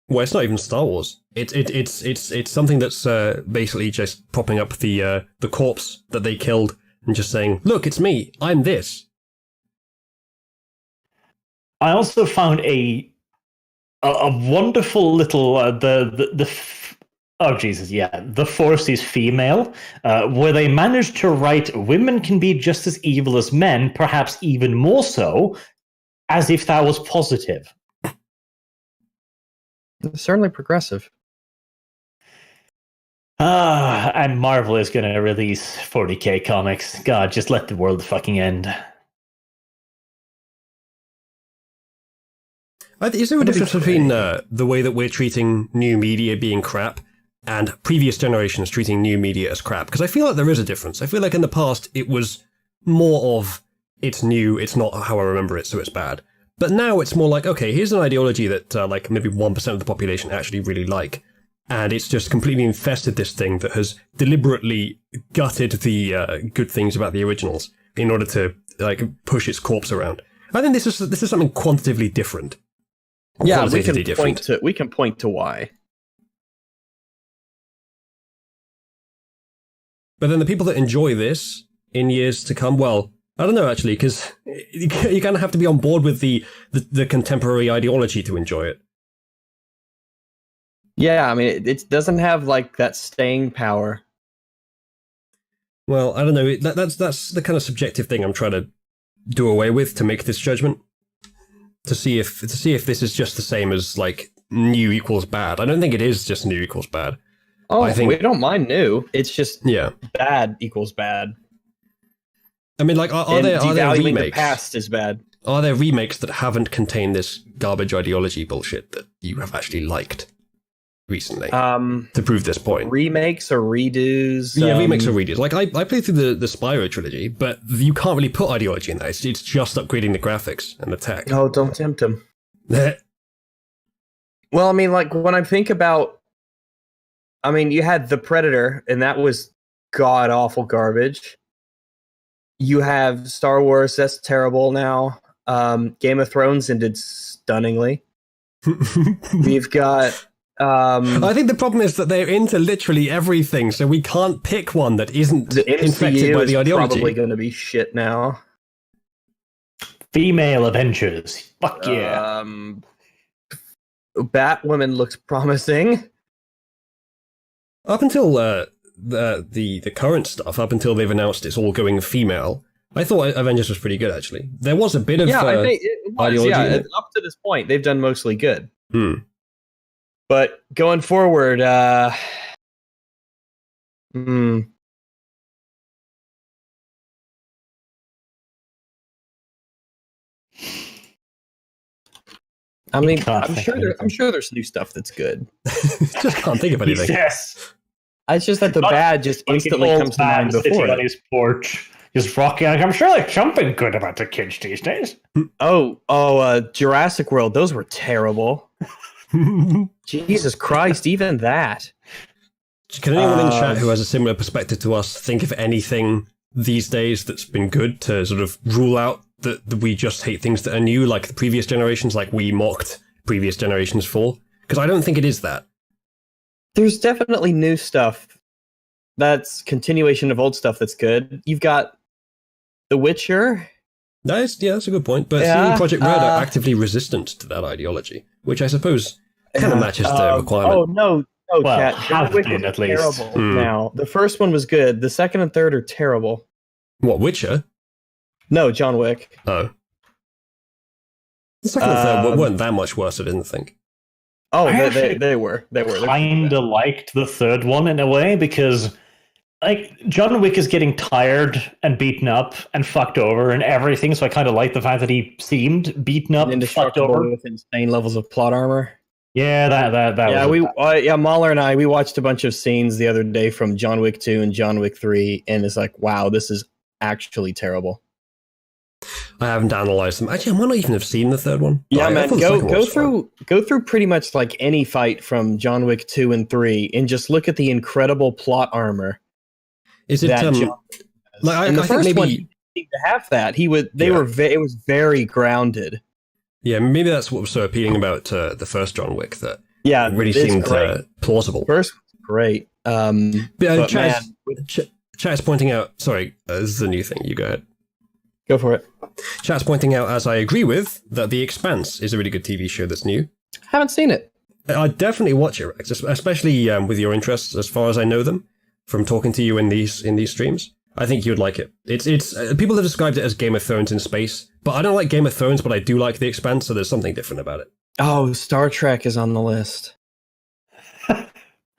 Well, it's not even Star Wars. It's something that's basically just propping up the corpse that they killed and just saying, "Look, it's me. I'm this." I also found a wonderful little oh Jesus, yeah, The Force is Female, where they managed to write women can be just as evil as men, perhaps even more so, as if that was positive. It's certainly progressive. And Marvel is going to release 40k comics. God, just let the world fucking end. Is there a difference between the way that we're treating new media being crap and previous generations treating new media as crap? Because I feel like there is a difference. I feel like in the past it was more of, it's new, it's not how I remember it, so it's bad. But now it's more like, okay, here's an ideology that like maybe 1% of the population actually really like. And it's just completely infested this thing that has deliberately gutted the good things about the originals in order to like push its corpse around. I think this is something quantitatively different. Yeah, we can point to why. But then the people that enjoy this in years to come, well, I don't know actually, because you kind of have to be on board with the contemporary ideology to enjoy it. Yeah, I mean, it doesn't have like that staying power. Well, I don't know. That's the kind of subjective thing I'm trying to do away with to make this judgment. To see if this is just the same as like new equals bad. I don't think it is just new equals bad. Oh, I think we don't mind new. It's just bad equals bad. I mean, like, are there remakes? The past is bad. Are there remakes that haven't contained this garbage ideology bullshit that you have actually liked recently? To prove this point, remakes or redos? Yeah, remakes or redos. Like, I played through the Spyro trilogy, but you can't really put ideology in that. It's just upgrading the graphics and the tech. Oh, don't tempt him. Well, I mean, like, when I think about, I mean, you had The Predator, and that was god-awful garbage. You have Star Wars, that's terrible now. Game of Thrones ended stunningly. We've got... I think the problem is that they're into literally everything, so we can't pick one that isn't infected by the ideology. Probably going to be shit now. Female Avengers. Fuck yeah. Batwoman looks promising. Up until the current stuff, up until they've announced it's all going female, I thought Avengers was pretty good, actually. There was a bit of I think it was, ideology. Up to this point, they've done mostly good. But going forward, I mean, can't I'm think sure of I'm anything. sure there's new stuff that's good. Just can't think of anything. Yes. It's just that the Not bad just Like instantly an old comes to mind man before sitting on it. his porch, just rocking. Like, I'm sure there's something good about the kids these days. Jurassic World. Those were terrible. Jesus Christ, even that. Can anyone in chat who has a similar perspective to us think of anything these days that's been good to sort of rule out that we just hate things that are new, like the previous generations, like we mocked previous generations for? Because I don't think it is that. There's definitely new stuff that's continuation of old stuff that's good. You've got The Witcher. That's a good point. But Yeah, CD Projekt Red are actively resistant to that ideology, which I suppose kind of matches the requirement. Oh, no, Well, Cat. John have Wick been, is at least. terrible now. The first one was good. The second and third are terrible. What, Witcher? No, John Wick. Oh. The second and third weren't that much worse, I didn't think. Oh, I actually they were. They were. Kinda liked the third one in a way because, like, John Wick is getting tired and beaten up and fucked over and everything. So I kind of like the fact that he seemed beaten up, and fucked Indestructible over. with insane levels of plot armor. Yeah, that Yeah, was Mahler and I, we watched a bunch of scenes the other day from John Wick 2 and John Wick 3, and it's like, wow, this is actually terrible. I haven't analysed them. Actually, I might not even have seen the third one. Yeah, I man, thought the second one go was fun. through pretty much like any fight from John Wick 2 and 3, and just look at the incredible plot armor Is it that John has. like And the I think first maybe one didn't seem to have that. It was very grounded. yeah, maybe that's what was so appealing about the first John Wick, that Yeah, it really it's seemed great. plausible. First was great. But Chat man, is pointing out. Sorry, this is a new thing. You go ahead. go for it. Chat's pointing out, as I agree with, that The Expanse is a really good TV show that's new. Haven't seen it. I'd definitely watch it, Rex, especially with your interests, as far as I know them, from talking to you in these streams. I think you'd like it. It's people have described it as Game of Thrones in space, but I don't like Game of Thrones, but I do like The Expanse, so there's something different about it. Oh, Star Trek is on the list.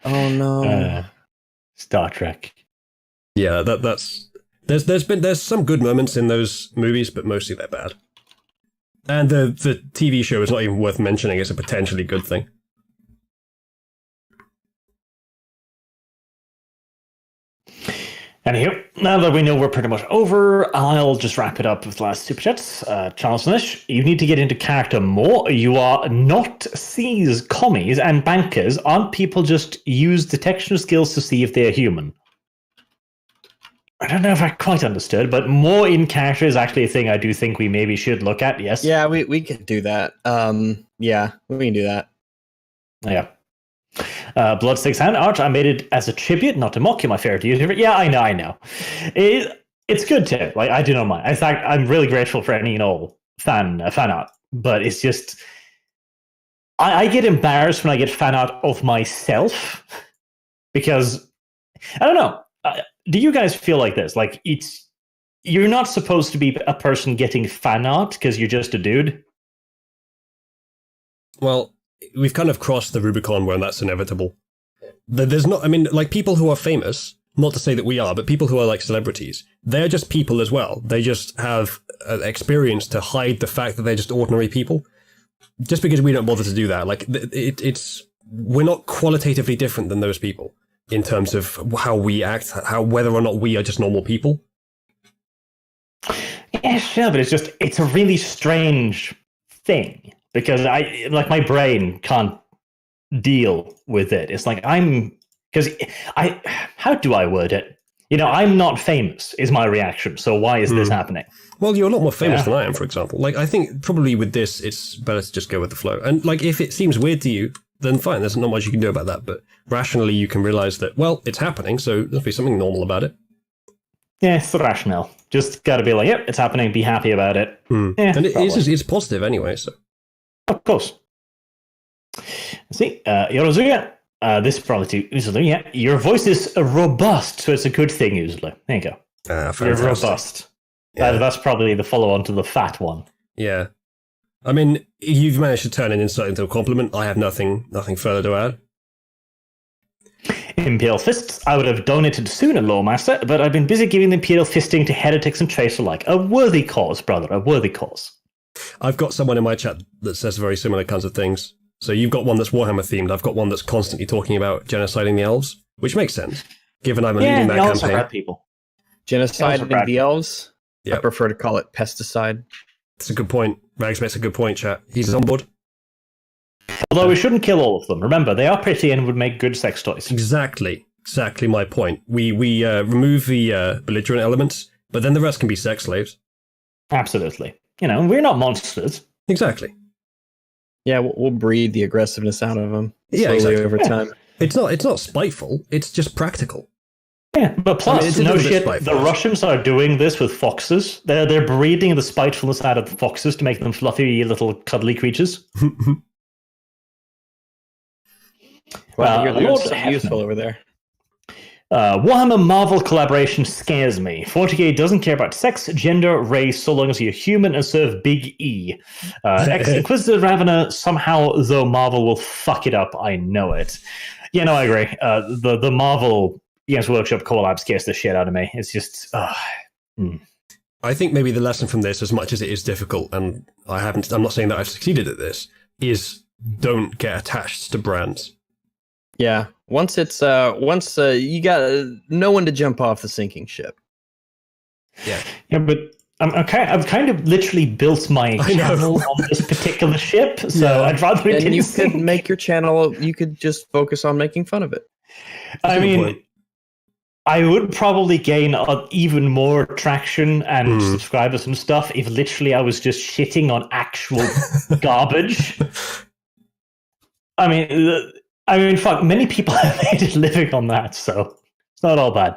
Oh no. Star Trek. Yeah, that's there's some good moments in those movies, but mostly they're bad. And the TV show is not even worth mentioning as a potentially good thing. Anywho, now that we know we're pretty much over, I'll just wrap it up with the last super chats. Charles Nish, you need to get into character more. You are not seas, commies, and bankers. Aren't people just use detection skills to see if they're human? I don't know if I quite understood, but more in character is actually a thing I do think we maybe should look at, yes? Yeah, we could do that. Yeah, we can do that. Yeah. Bloodsticks and Arch, I made it as a tribute, not to mock you, my favorite YouTuber. Yeah, I know. It's good too. Like, I do not mind. In fact, I'm really grateful for any and all fan art. But it's just, I get embarrassed when I get fan art of myself because I don't know. Do you guys feel like this? Like, you're not supposed to be a person getting fan art because you're just a dude. Well, we've kind of crossed the Rubicon where that's inevitable. There's not, I mean, like, people who are famous, not to say that we are, but people who are like celebrities, they're just people as well. They just have experience to hide the fact that they're just ordinary people. Just because we don't bother to do that, like, we're not qualitatively different than those people in terms of how we act, whether or not we are just normal people. Yeah, sure, but it's a really strange thing. Because my brain can't deal with it. It's like how do I word it? I'm not famous is my reaction. So why is this happening? Well, you're a lot more famous than I am, for example. Like, I think probably with this, it's better to just go with the flow. And like, if it seems weird to you, then fine. There's not much you can do about that. But rationally, you can realize that, well, it's happening. So there must be something normal about it. Yeah, it's rational. Just got to be like, yep, it's happening. Be happy about it. Yeah, and it's positive anyway, so. Of course. See, Yorozuya, this is probably too easily. Yeah, your voice is robust, so it's a good thing usually. There you go. You're robust. Yeah. That's probably the follow-on to the fat one. Yeah. I mean, you've managed to turn an insult into a compliment. I have nothing further to add. Imperial Fists, I would have donated sooner, Lawmaster, but I've been busy giving the Imperial Fisting to heretics and traitors alike. A worthy cause, brother, a worthy cause. I've got someone in my chat that says very similar kinds of things. So you've got one that's Warhammer themed. I've got one that's constantly talking about genociding the elves, which makes sense, given I'm leading that the elves are campaign. bad people. Genociding the elves. Yep. I prefer to call it pesticide. That's a good point. Rags makes a good point, chat. He's on board. Although we shouldn't kill all of them. Remember, they are pretty and would make good sex toys. Exactly my point. We remove the belligerent elements, but then the rest can be sex slaves. Absolutely. We're not monsters. Exactly. Yeah, we'll breed the aggressiveness out of them slowly exactly. over time. It's not spiteful. It's just practical. Yeah, but plus, it's a no little bit shit, spiteful. the Russians are doing this with foxes. They're breeding the spitefulness out of the foxes to make them fluffy little cuddly creatures. Wow, you're Lord so useful over there. Warhammer Marvel collaboration scares me. 40k doesn't care about sex, gender, race, so long as you're human and serve Big E. Ex-Inquisitor Ravener, somehow, though Marvel will fuck it up, I know it. Yeah, no, I agree. The Marvel Games Workshop collab scares the shit out of me. It's just... I think maybe the lesson from this, as much as it is difficult, and I'm not saying that I've succeeded at this, is don't get attached to brands. Yeah, once you got no one to jump off the sinking ship. Yeah, but I've kind of literally built my channel on this particular ship, so I'd rather it And you didn't could make your channel. You could just focus on making fun of it. I mean, I would probably gain even more traction and subscribers and stuff if literally I was just shitting on actual garbage. I mean, fuck, many people have made a living on that, so it's not all bad.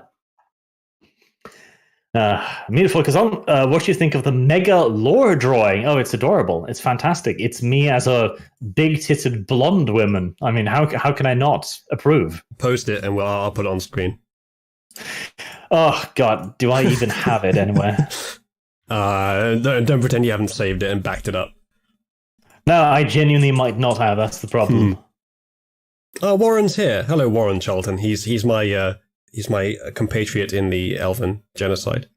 Beautiful, because what do you think of the mega lore drawing? Oh, it's adorable. It's fantastic. It's me as a big-titted blonde woman. I mean, how can I not approve? Post it and I'll put it on screen. Oh, God, do I even have it anywhere? Don't pretend you haven't saved it and backed it up. No, I genuinely might not have. That's the problem. Warren's here. Hello, Warren Charlton. He's my compatriot in the Elven genocide.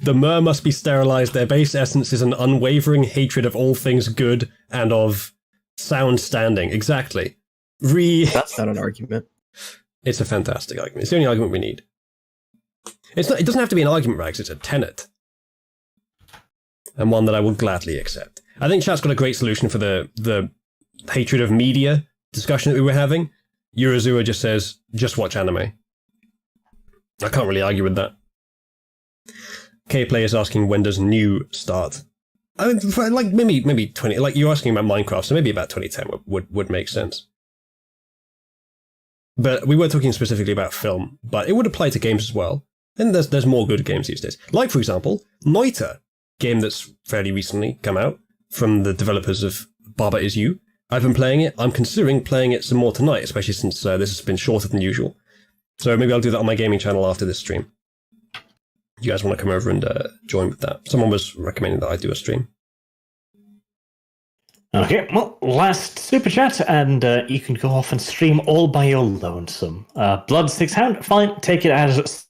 The Mer must be sterilized. Their base essence is an unwavering hatred of all things good and of sound standing. Exactly. That's not an argument. It's a fantastic argument. It's the only argument we need. It doesn't have to be an argument, Rags. It's a tenet. And one that I will gladly accept. I think chat's got a great solution for the hatred of media discussion that we were having. Eurozua just says, just watch anime. I can't really argue with that. K-Play is asking, when does new start? I mean, like maybe 20, like you're asking about Minecraft, so maybe about 2010 would make sense. But we were talking specifically about film, but it would apply to games as well. And there's more good games these days. Like, for example, Noita, game that's fairly recently come out from the developers of Baba Is You. I've been playing it. I'm considering playing it some more tonight, especially since this has been shorter than usual. So maybe I'll do that on my gaming channel after this stream. You guys want to come over and join with that? Someone was recommending that I do a stream. Okay, well, last super chat, and you can go off and stream all by your lonesome. Blood Six Hound, fine, take it as...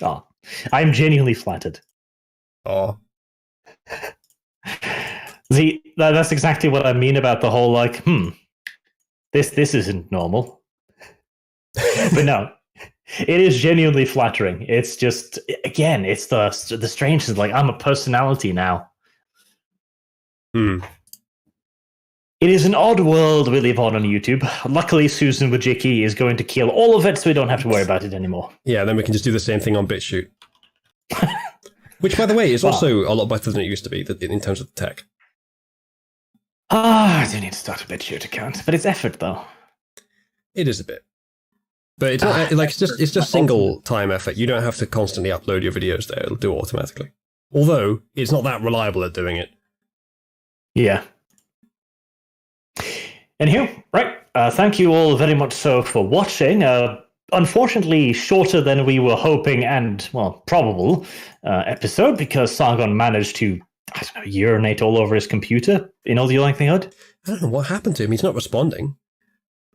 Oh, I'm genuinely flattered. Oh. That's exactly what I mean about the whole, like, this isn't normal. But no, it is genuinely flattering. It's just, again, it's the strangeness, like, I'm a personality now. It is an odd world we live on YouTube. Luckily, Susan Wojcicki is going to kill all of it, so we don't have to worry about it anymore. Yeah, then we can just do the same thing on BitChute. Which, by the way, is also a lot better than it used to be in terms of the tech. I do need to start a BitChute account, but it's effort, though. It is a bit. But it's not, like, it's just single time effort. You don't have to constantly upload your videos there. It'll do it automatically. Although, it's not that reliable at doing it. Yeah. Anywho, right. Thank you all very much so for watching. Unfortunately, shorter than we were hoping and, well, probable episode, because Sargon managed to, I don't know, urinate all over his computer in all the likelihood. I don't know what happened to him. He's not responding.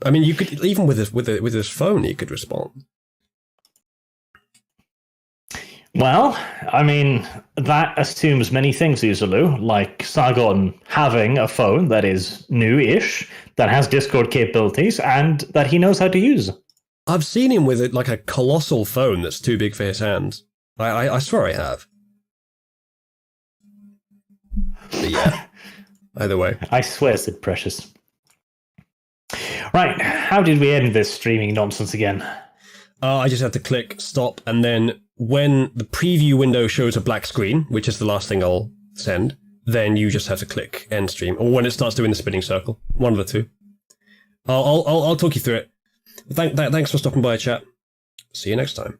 I mean, you could, even with his phone, he could respond. Well, I mean, that assumes many things, Uzulu, like Sargon having a phone that is new-ish, that has Discord capabilities, and that he knows how to use. I've seen him with like a colossal phone that's too big for his hands. I swear I have. But yeah, either way. I swear, Sid Precious. Right, how did we end this streaming nonsense again? I just have to click stop, and then when the preview window shows a black screen, which is the last thing I'll send, then you just have to click end stream, or when it starts doing the spinning circle. One of the two. I'll talk you through it. Thanks for stopping by, chat. See you next time.